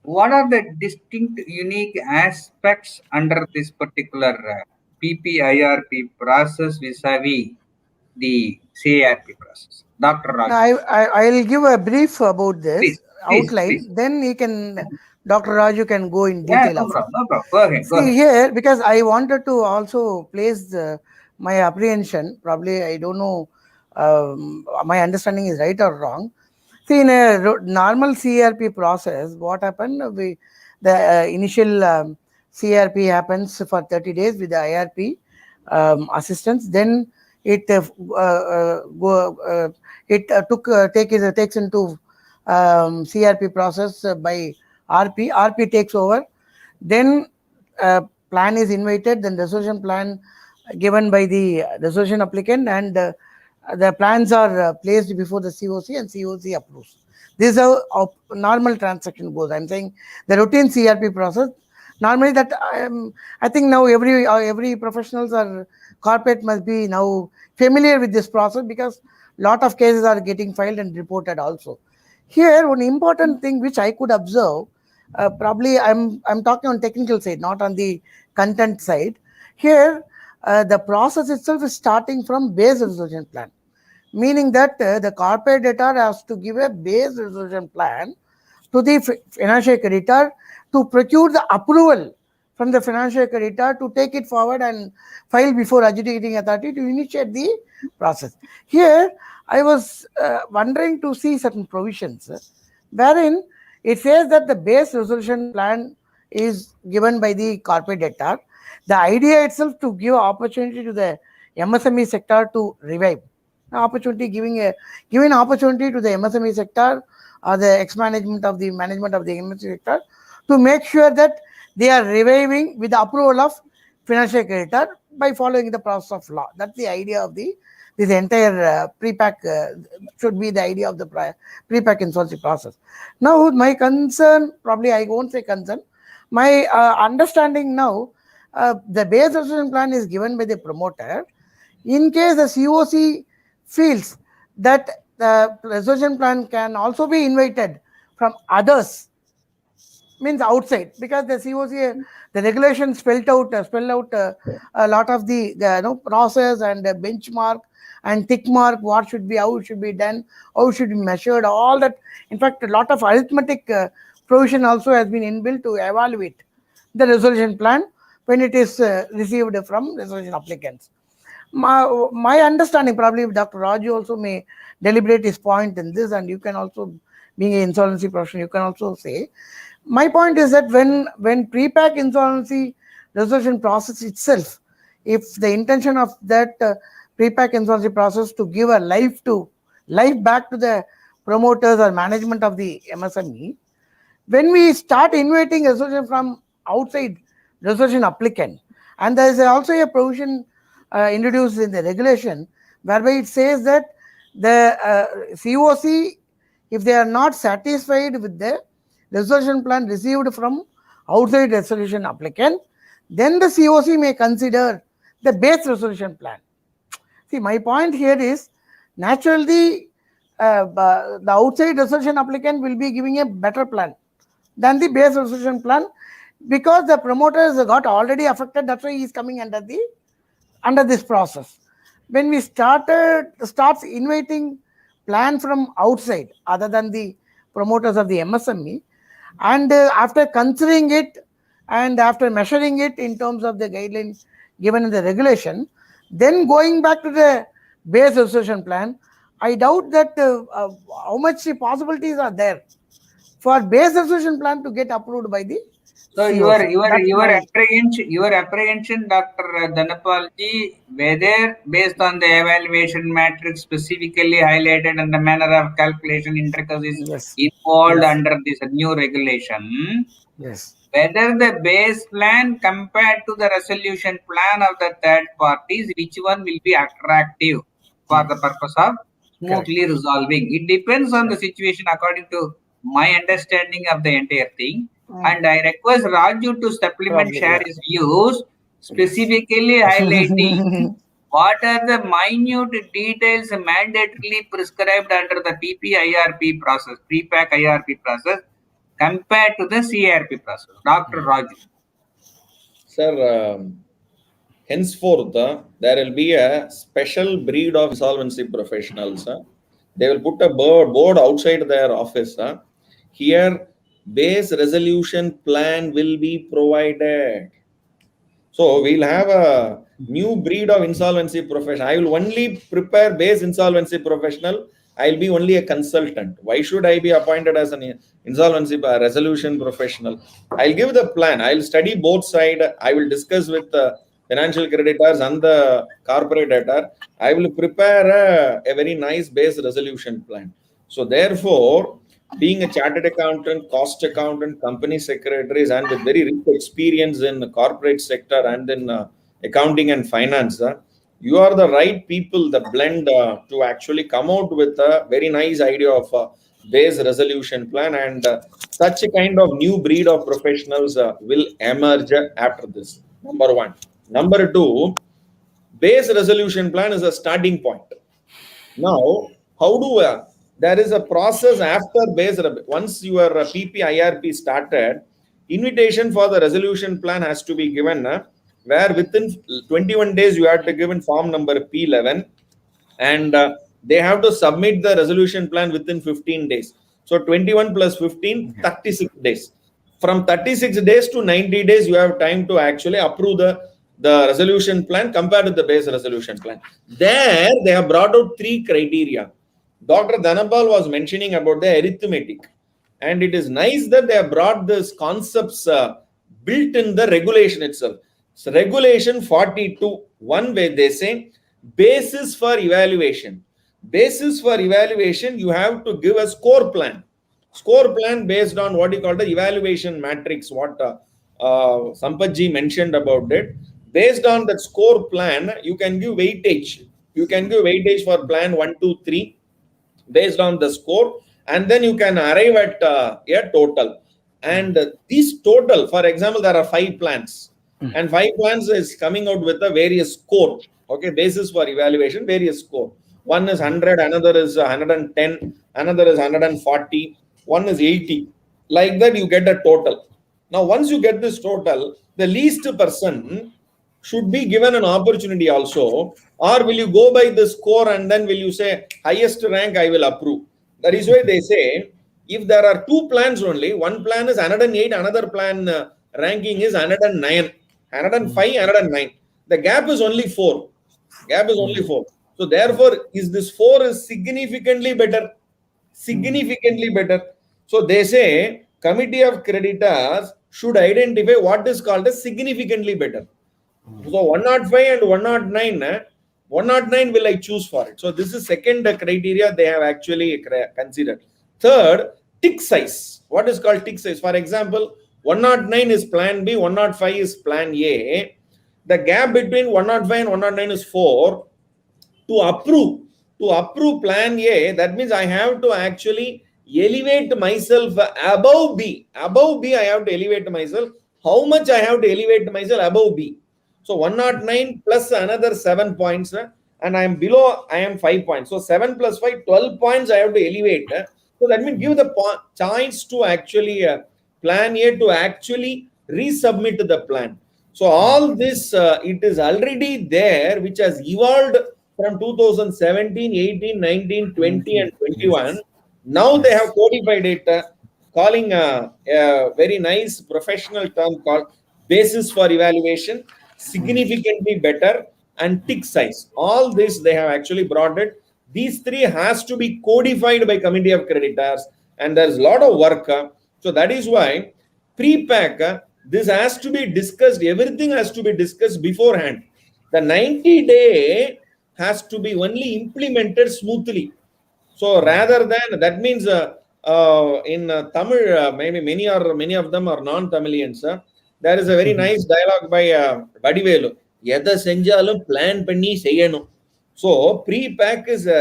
what are the distinct unique aspects under this particular PPIRP process vis-a-vis the CARP process? Dr. Raju, I'll give a brief about please, this please, outline. please. Then he can, Dr. Raju can go in Yeah, detail no of it. problem, no problem. Go ahead, go See ahead. here, because I wanted to also place my apprehension. Probably I don't know, my understanding is right or wrong. See, in a normal CRP process, what happened? The initial CRP happens for 30 days with the IRP assistance. Then it takes into CRP process by RP. RP takes over. Then plan is invited. Then resolution plan given by the resolution applicant, and the plans are placed before the COC, and COC approves. This is how normal transaction goes. I'm saying the routine CRP process. Normally, that I think now every professionals or corporate must be now familiar with this process, because lot of cases are getting filed and reported also. Here, one important thing which I could observe, probably I'm talking on technical side, not on the content side. Here, the process itself is starting from base resolution plan, meaning that the corporate debtor has to give a base resolution plan to the financial creditor to procure the approval from the financial creditor to take it forward and file before adjudicating authority to initiate the process. Here, I was wondering to see certain provisions wherein it says that the base resolution plan is given by the corporate debtor. The idea itself to give opportunity to the MSME sector to revive. Opportunity giving opportunity to the MSME sector or the management of the MSME sector to make sure that they are reviving with the approval of financial creditor by following the process of law. That's the idea of this entire pre-pack should be the idea of the pre-pack insolvency process. Now, my concern, probably I won't say concern, my understanding now, the base resolution plan is given by the promoter. In case the COC feels that the resolution plan can also be invited from others, means outside, because the COC, the regulations spell out a lot of the process and the benchmark and tick mark, what should be, how it should be done, how it should be measured, all that. In fact, a lot of arithmetic provision also has been inbuilt to evaluate the resolution plan when it is received from resolution applicants. My understanding, probably Dr. Raju also may deliberate his point in this, and you can also, being an insolvency professional, you can also say. My point is that when pre-pack insolvency resolution process itself, if the intention of that pre-pack insolvency process to give a life back to the promoters or management of the MSME, when we start inviting resolution from outside resolution applicant, and there is also a provision introduced in the regulation whereby it says that the COC, if they are not satisfied with the resolution plan received from outside resolution applicant, then the COC may consider the base resolution plan. See, my point here is, naturally, the outside resolution applicant will be giving a better plan than the base resolution plan, because the promoters got already affected. That's why he is coming under this process. When we starts inviting plan from outside other than the promoters of the MSME, and after considering it and after measuring it in terms of the guidelines given in the regulation, then going back to the base resolution plan, I doubt that how much possibilities are there for base resolution plan to get approved by the So COC. That's my your apprehension, Dr. Dhanapalji, whether based on the evaluation matrix specifically highlighted and the manner of calculation intricacies yes, involved yes, under this new regulation, yes. whether the base plan compared to the resolution plan of the third parties, which one will be attractive for the purpose of Correct. smoothly resolving. It depends on the situation according to my understanding of the entire thing. And I request Raju to supplement Probably, share yeah. his views, Yes. specifically highlighting what are the minute details mandatorily prescribed under the PPIRP process, pre-pack IRP process, compared to the CRP process. Dr. Raju. Sir, henceforth, there will be a special breed of insolvency professionals. They will put a board outside their office. Here, base resolution plan will be provided. So we'll have a new breed of insolvency professional. I will only prepare base insolvency professional. I'll be only a consultant. Why should I be appointed as an insolvency resolution professional? I'll give the plan. I'll study both sides. I will discuss with the financial creditors and the corporate debtor. I will prepare a very nice base resolution plan. So therefore, being a chartered accountant, cost accountant, company secretaries, and with very rich experience in the corporate sector and in accounting and finance, you are the right people, the blend to actually come out with a very nice idea of a base resolution plan. And such a kind of new breed of professionals will emerge after this. Number one. Number two, base resolution plan is a starting point. Now, how do there is a process after base once your PPIRP started, invitation for the resolution plan has to be given, where within 21 days you have to give in form number P11, and they have to submit the resolution plan within 15 days. So 21 plus 15, 36 days. From 36 days to 90 days, you have time to actually approve the resolution plan compared to the base resolution plan. There, they have brought out 3 criteria. Dr. Dhanapal was mentioning about the arithmetic. And it is nice that they have brought these concepts built in the regulation itself. So regulation 42, one way they say, basis for evaluation. Basis for evaluation, you have to give a score plan. Score plan based on what you call the evaluation matrix, what Sampatji mentioned about it. Based on that score plan, you can give weightage. You can give weightage for plan 1, 2, 3 based on the score, and then you can arrive at a total. And these total, for example, there are 5 plans, and 5 plans is coming out with a various score. Okay, basis for evaluation, various score. One is 100, another is 110, another is 140, one is 80. Like that, you get a total. Now, once you get this total, the least person should be given an opportunity also, or will you go by the score and then will you say highest rank I will approve? That is why they say if there are 2 plans only, one plan is 108, another plan ranking is 109, 105, 109. The gap is only 4. Gap is only 4. So therefore, is this 4 is significantly better? Significantly better. So they say committee of creditors should identify what is called as significantly better. So 105 and 109, 109 will I choose for it. So this is second criteria they have actually considered. Third, tick size. What is called tick size? For example, 109 is plan B, 105 is plan A. The gap between 105 and 109 is 4. To approve plan A, that means I have to actually elevate myself above B. Above B, I have to elevate myself. How much I have to elevate myself above B? So 109 plus another 7 points, and I am below, I am 5 points. So 7 plus 5, 12 points I have to elevate. So that means give the chance to actually plan A to actually resubmit the plan. So all this, it is already there, which has evolved from 2017, 18, 19, 20, and 21. Now they have codified it, calling a very nice professional term called basis for evaluation, significantly better, and tick size. All this they have actually brought it. These 3 has to be codified by committee of creditors, and there's a lot of work. So that is why pre-pack This has to be discussed. Everything has to be discussed beforehand. The 90-day has to be only implemented smoothly. So rather than that means in Tamil, maybe many of them are non-Tamilians. There is a very nice dialogue by Vadivelu. எதை செஞ்சாலும் plan பண்ணி செய்யணும். So pre-pack is a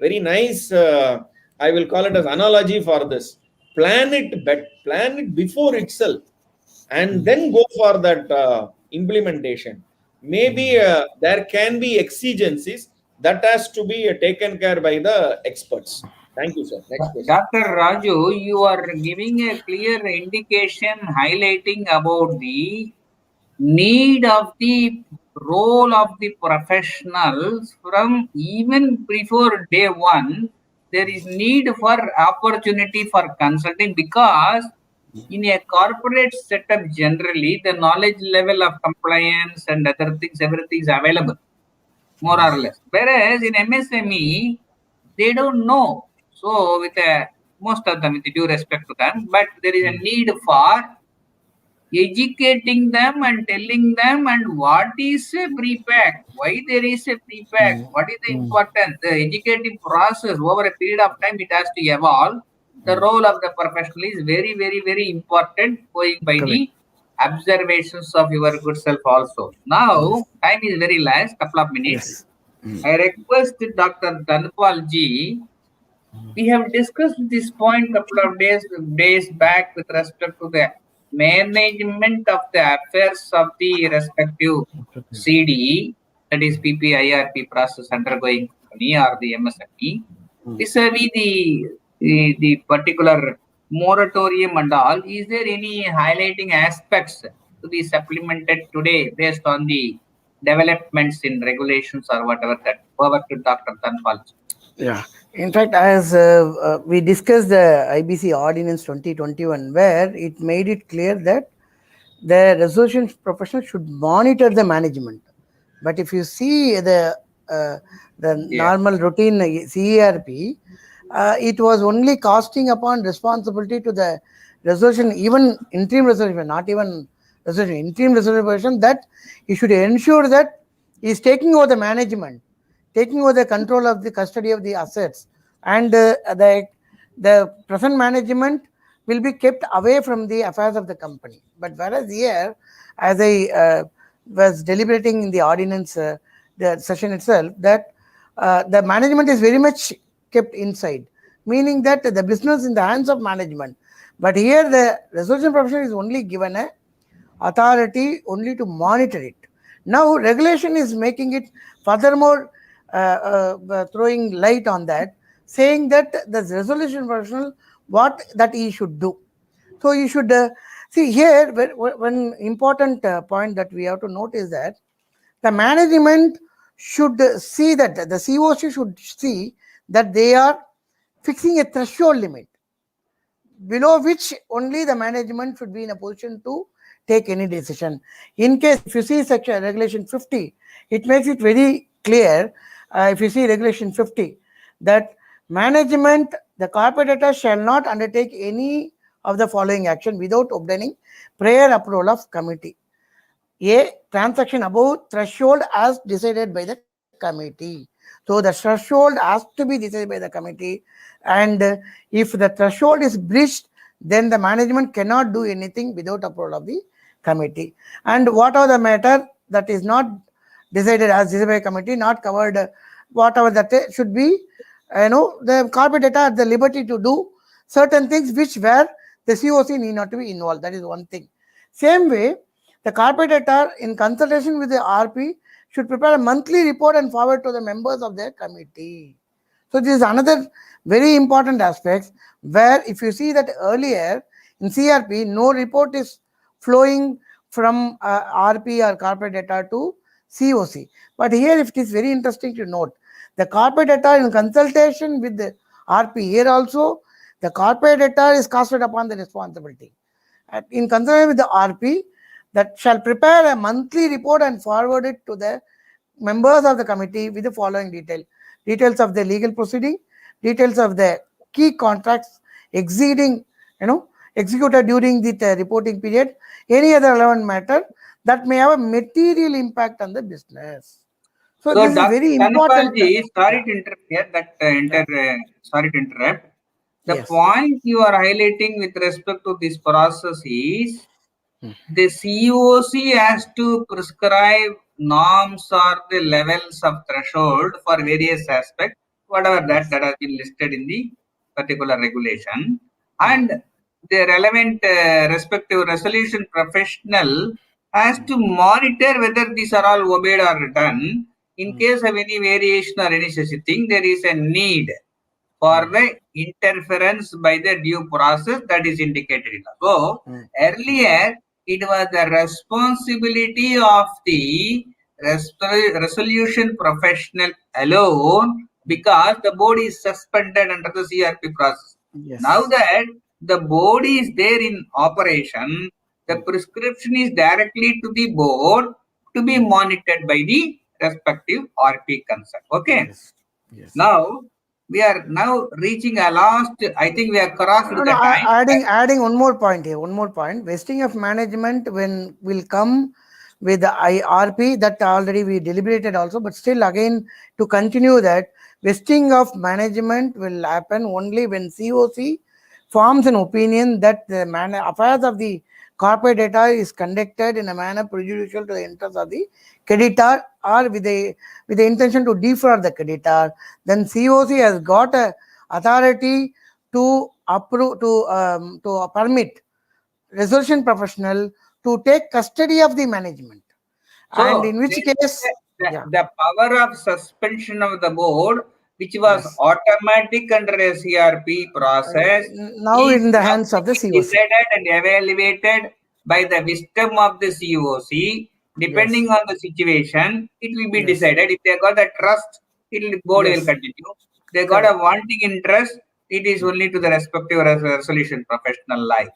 very nice. I will call it as analogy for this. Plan it before itself, and then go for that implementation. Maybe there can be exigencies that has to be taken care by the experts. Thank you, sir. Next question. Dr. Raju, you are giving a clear indication highlighting about the need of the role of the professionals from even before day one. There is need for opportunity for consulting, because in a corporate setup generally the knowledge level of compliance and other things, everything is available more or less, whereas in MSME they don't know. So with most of them, with due respect to them, but there is a need for educating them and telling them and what is a pre-pack, why there is a pre-pack, what is the importance, the educative process over a period of time, it has to evolve. The role of the professional is very, very, very important, going by the observations of your good self also. Now, time is very less, couple of minutes. I request Dr. Dhanpal ji, we have discussed this point couple of days back with respect to the management of the affairs of the respective CD, that is PPIRP process undergoing company or the MSME, vis-a-vis the particular moratorium and all. Is there any highlighting aspects to be supplemented today based on the developments in regulations or whatever that? Over to Dr. Dhanpal. Yeah. In fact, as we discussed the IBC Ordinance 2021, where it made it clear that the resolution professional should monitor the management. But if you see the normal routine CERP, it was only casting upon responsibility to the resolution, even interim resolution, not even resolution, interim resolution, that he should ensure that he is taking over the management, taking over the control of the custody of the assets, and the present management will be kept away from the affairs of the company. But whereas here, as I was deliberating in the ordinance, the session itself, that the management is very much kept inside, meaning that the business in the hands of management. But here the resolution professional is only given a authority only to monitor it. Now regulation is making it furthermore throwing light on that, saying that the resolution professional, what that he should do. So you should see here, one important point that we have to note is that the management should see that the COC should see that they are fixing a threshold limit below which only the management should be in a position to take any decision. In case, if you see section regulation 50, it makes it very clear. If you see regulation 50, that management, the corporator shall not undertake any of the following action without obtaining prior approval of committee. A transaction above threshold as decided by the committee. So the threshold has to be decided by the committee, and if the threshold is breached, then the management cannot do anything without approval of the committee. And what are the matter that is not decided as decided by committee, not covered, whatever that should be, the corporator at the liberty to do certain things which where the COC need not to be involved. That is one thing. Same way, the corporator in consultation with the RP should prepare a monthly report and forward to the members of their committee. So this is another very important aspect, where if you see that earlier in CRP, no report is flowing from RP or corporator to COC. But here it is very interesting to note, the corporator in consultation with the RP, here also the corporator is casted upon the responsibility. In consultation with the RP, that shall prepare a monthly report and forward it to the members of the committee with the following details of the legal proceeding, details of the key contracts exceeding, executed during the reporting period, any other relevant matter that may have a material impact on the business. So this is Dr. very important. Dhanapalji, sorry Yeah. to interrupt here. Sorry to interrupt. The Yes. point you are highlighting with respect to this process is Hmm. the COC has to prescribe norms or the levels of threshold for various aspects, whatever Yes. that has been listed in the particular regulation, Hmm. and the relevant respective resolution professional has to monitor whether these are all obeyed or done. In case of any variation or any such thing, there is a need for the interference by the due process that is indicated in law. So earlier it was the responsibility of the resolution professional alone because the board is suspended under the CRP process. Yes. Now that the board is there in operation, the prescription is directly to the board to be monitored by the respective RP concern. Okay. Yes. Yes. Now we are now reaching a last. I think we have crossed No, the time. adding one more point here. One more point. Vesting of management when will come with the IRP that already we deliberated also, but still again to continue that vesting of management will happen only when COC forms an opinion that the affairs of the corporate data is conducted in a manner prejudicial to the interests of the creditor or with the intention to defraud the creditor. Then COC has got a authority to approve to permit resolution professional to take custody of the management, and So in which case, the power of suspension of the board, which was yes, automatic under a CRP process, now is in the now hands of the to be COC. decided and evaluated by the wisdom of the COC. Depending on the situation, it will be Yes. decided. If they got a trust, board Yes. will continue. They got a wanting interest, it is only to the respective resolution professional life.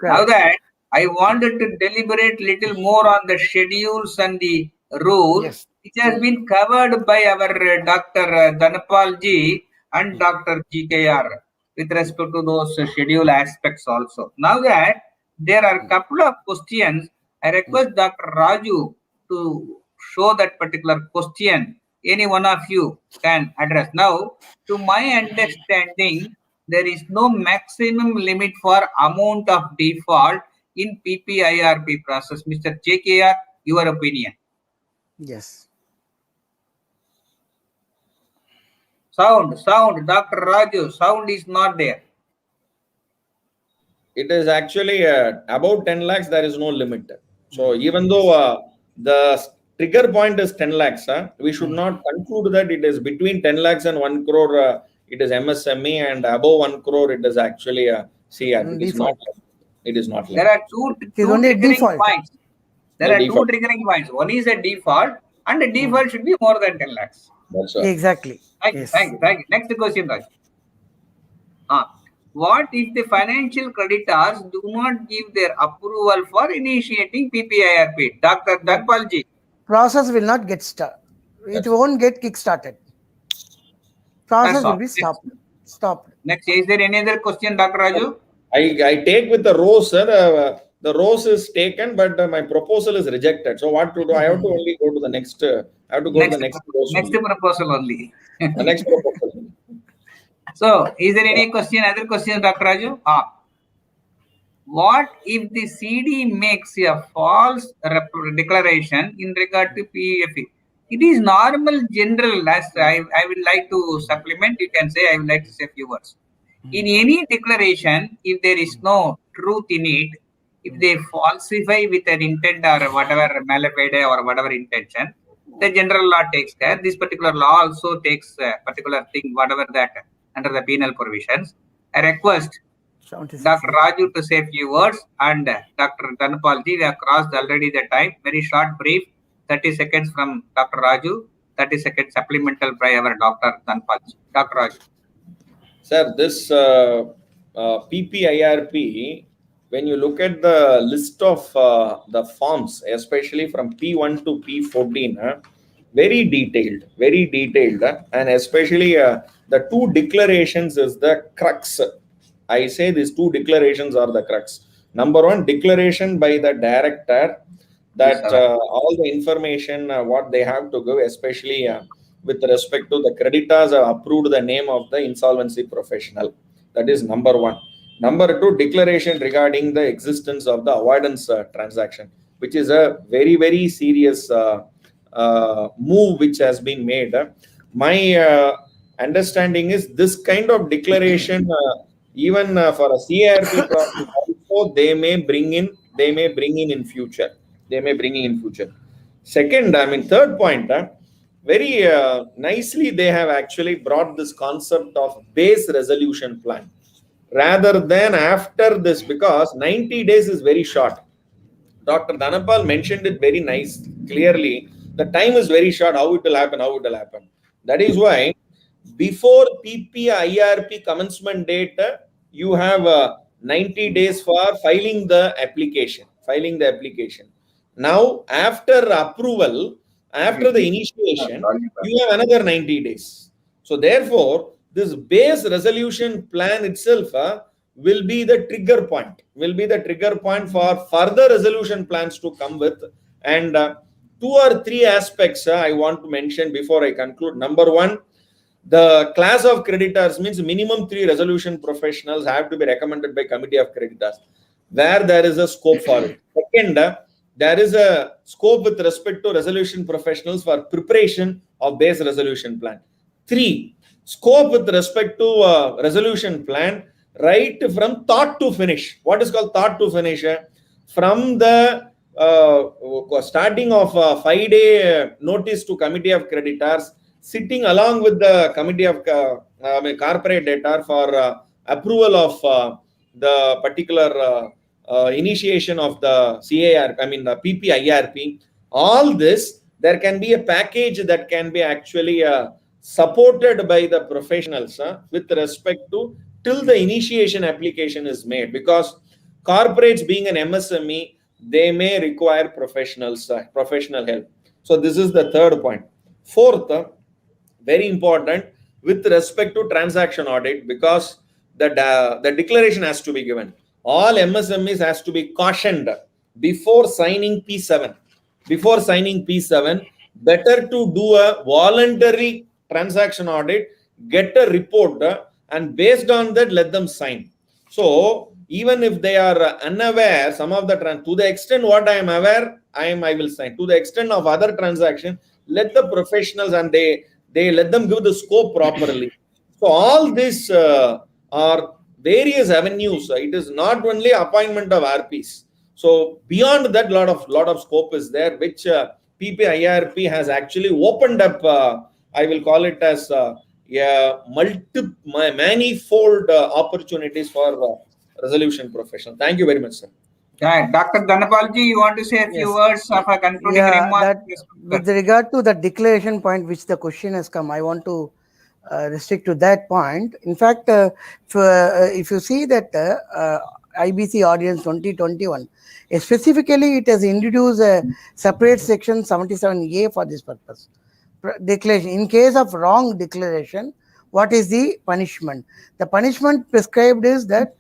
Now Correct. that I wanted to deliberate little more on the schedules and the rules, Yes. which has been covered by our Dr. Dhanapal ji and Dr. GKR with respect to those schedule aspects also. Now that there are a couple of questions, I request Dr. Raju to show that particular question. Any one of you can address. Now, to my understanding, there is no maximum limit for amount of default in PPIRP process. Mr. JKR, your opinion. Yes. Sound, Dr. Raju, sound is not there. It is actually about 10 lakhs, there is no limit. So even though the trigger point is 10 lakhs, we should not conclude that it is between 10 lakhs and 1 crore, it is MSME, and above 1 crore, it is actually a CR. It is not. It is not. There are two only triggering default. points. There are two triggering points. One is a default, and the default should be more than 10 lakhs. That's right. Exactly. Thank you. Next question, Raj. What if the financial creditors do not give their approval for initiating PPIRP? Dr. Dhanapal ji. Process will not get started. It won't get kick-started. Process will be stopped. Next, is there any other question, Dr. Raju? I take with the rose, sir. The rose is taken, but my proposal is rejected. So what to do? I have to only go to the next. I have to go to the next proposal only. The next proposal. So, is there any question? Other question, Dr. Raju? What if the CD makes a false declaration in regard to PFE? It is normal, general. As I would like to supplement, you can say I would like to say a few words. In any declaration, if there is no truth in it, if they falsify with an intent or whatever malafide or whatever intention, the general law takes care. This particular law also takes a particular thing, whatever that under the penal provisions. I request Dr. Raju to say a few words, and Dr. Dhanapal ji, we have crossed already the time. Very short brief, 30 seconds from Dr. Raju, 30 seconds supplemental by our Dr. Dhanapal ji. Dr. Raju. Sir, this PPIRP, when you look at the list of the forms, especially from P1 to P14, very detailed, and especially the two declarations is the crux. I say these two declarations are the crux. Number one, declaration by the director that all the information what they have to give, especially with respect to the creditors, have approved the name of the insolvency professional. That is number one. Number two, declaration regarding the existence of the avoidance transaction, which is a very, very serious move which has been made. My understanding is this kind of declaration, even for a CARP process, also they may bring in future. They may bring in future. Second, third point, very nicely they have actually brought this concept of base resolution plan rather than after this, because 90 days is very short. Dr. Dhanapal mentioned it very nice, clearly. The time is very short, how it will happen. That is why before PPIRP commencement date, you have 90 days for filing the application. Now, after approval, after the initiation, you have another 90 days. So therefore, this base resolution plan itself will be the trigger point for further resolution plans to come with. And 2 or 3 aspects I want to mention before I conclude. Number one, the class of creditors means minimum 3 resolution professionals have to be recommended by committee of creditors where there is a scope for it. Second, there is a scope with respect to resolution professionals for preparation of base resolution plan. 3, scope with respect to resolution plan right from thought to finish. What is called thought to finish? From the starting of 5-day notice to committee of creditors, sitting along with the committee of corporate debtor for approval of the particular initiation of the CARP, the PPIRP. All this, there can be a package that can be actually supported by the professionals with respect to till the initiation application is made, because corporates being an MSME, they may require professional help. So this is the third point. Fourth, very important with respect to transaction audit, because the declaration has to be given. All MSMEs has to be cautioned before signing P7. Better to do a voluntary transaction audit, get a report, and based on that, let them sign. So even if they are unaware, some of the to the extent what I am aware, I will sign. To the extent of other transaction, let the professionals and they let them give the scope properly. So all this are various avenues. It is not only appointment of RPs. So beyond that, lot of scope is there, which PPIRP has actually opened up. I will call it as manifold opportunities for resolution professional. Thank you very much, sir. Dr. Dhanapalji, you want to say a few words of a concluding remark? With regard to the declaration point, which the question has come, I want to restrict to that point. In fact, if you see that IBC Ordinance 2021, specifically it has introduced a separate section 77A for this purpose. Declaration. In case of wrong declaration, what is the punishment? The punishment prescribed is that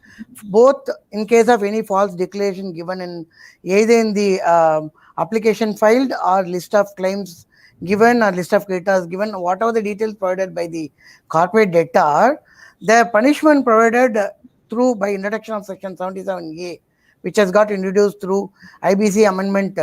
both in case of any false declaration given in either in the application filed or list of claims given or list of creditors given, whatever the details provided by the corporate debtor, the punishment provided through by introduction of section 77A, which has got introduced through IBC Amendment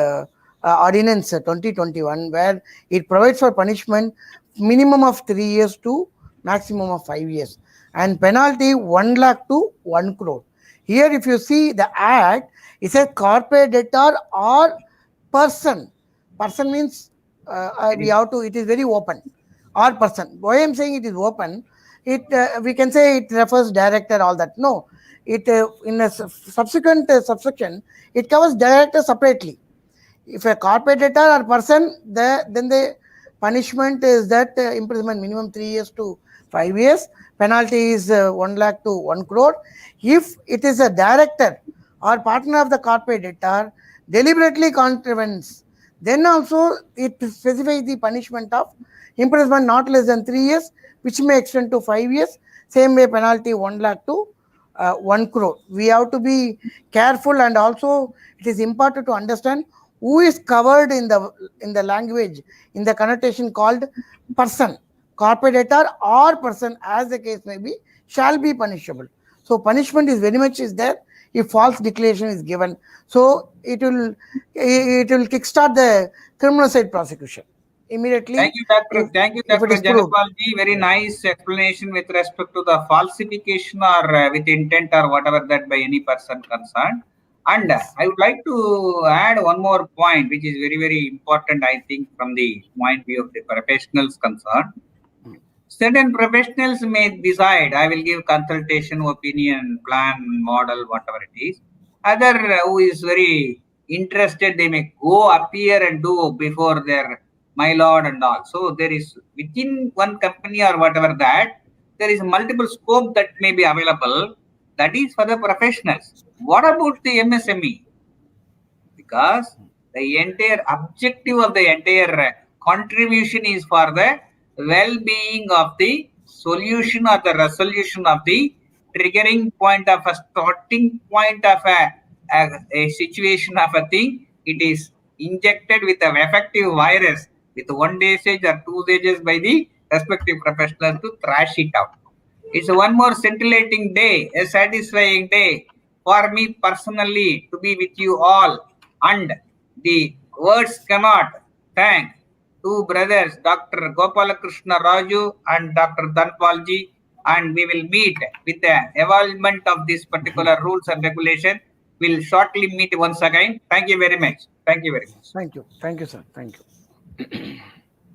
Ordinance 2021, where it provides for punishment minimum of 3 years to maximum of 5 years, and penalty 1 lakh to 1 crore. Here, if you see the act, it says corporate debtor or person. Person means we have to. It is very open. Or person. Why I am saying it is open? It we can say it refers director, all that. No, it in a subsequent subsection it covers director separately. If a corporate debtor or person, then the punishment is that imprisonment minimum 3 years to 5 years. Penalty is 1 lakh to 1 crore. If it is a director or partner of the corporate debtor deliberately contravenes, then also it specifies the punishment of imprisonment not less than 3 years, which may extend to 5 years. Same way, penalty 1 lakh to 1 crore. We have to be careful, and also it is important to understand who is covered in the language, in the connotation called person, corporator or person, as the case may be, shall be punishable. So punishment is very much is there if false declaration is given. So it will kickstart the criminal side prosecution immediately. Thank you, Doctor. Thank you, If it Dr. is proved. Janapalji. Very nice explanation with respect to the falsification or with intent or whatever that by any person concerned. And I would like to add one more point, which is very, very important, I think, from the point of view of the professionals concerned. Certain professionals may decide, I will give consultation, opinion, plan, model, whatever it is. Other who is very interested, they may go appear and do before their my lord and all. So there is within one company or whatever that, there is multiple scope that may be available. That is for the professionals. What about the MSME? Because the entire objective of the entire contribution is for the well-being of the solution or the resolution of the triggering point of a starting point of a situation of a thing. It is injected with an effective virus with one dosage or two dosages by the respective professional to thrash it out. It's one more scintillating day, a satisfying day for me personally to be with you all. And the words cannot thank two brothers, Dr. Gopalakrishna Raju and Dr. Dhanpalji. And we will meet with the evolvement of this particular rules and regulation. We'll shortly meet once again. Thank you very much. Thank you very much. Thank you. Thank you, sir. Thank you.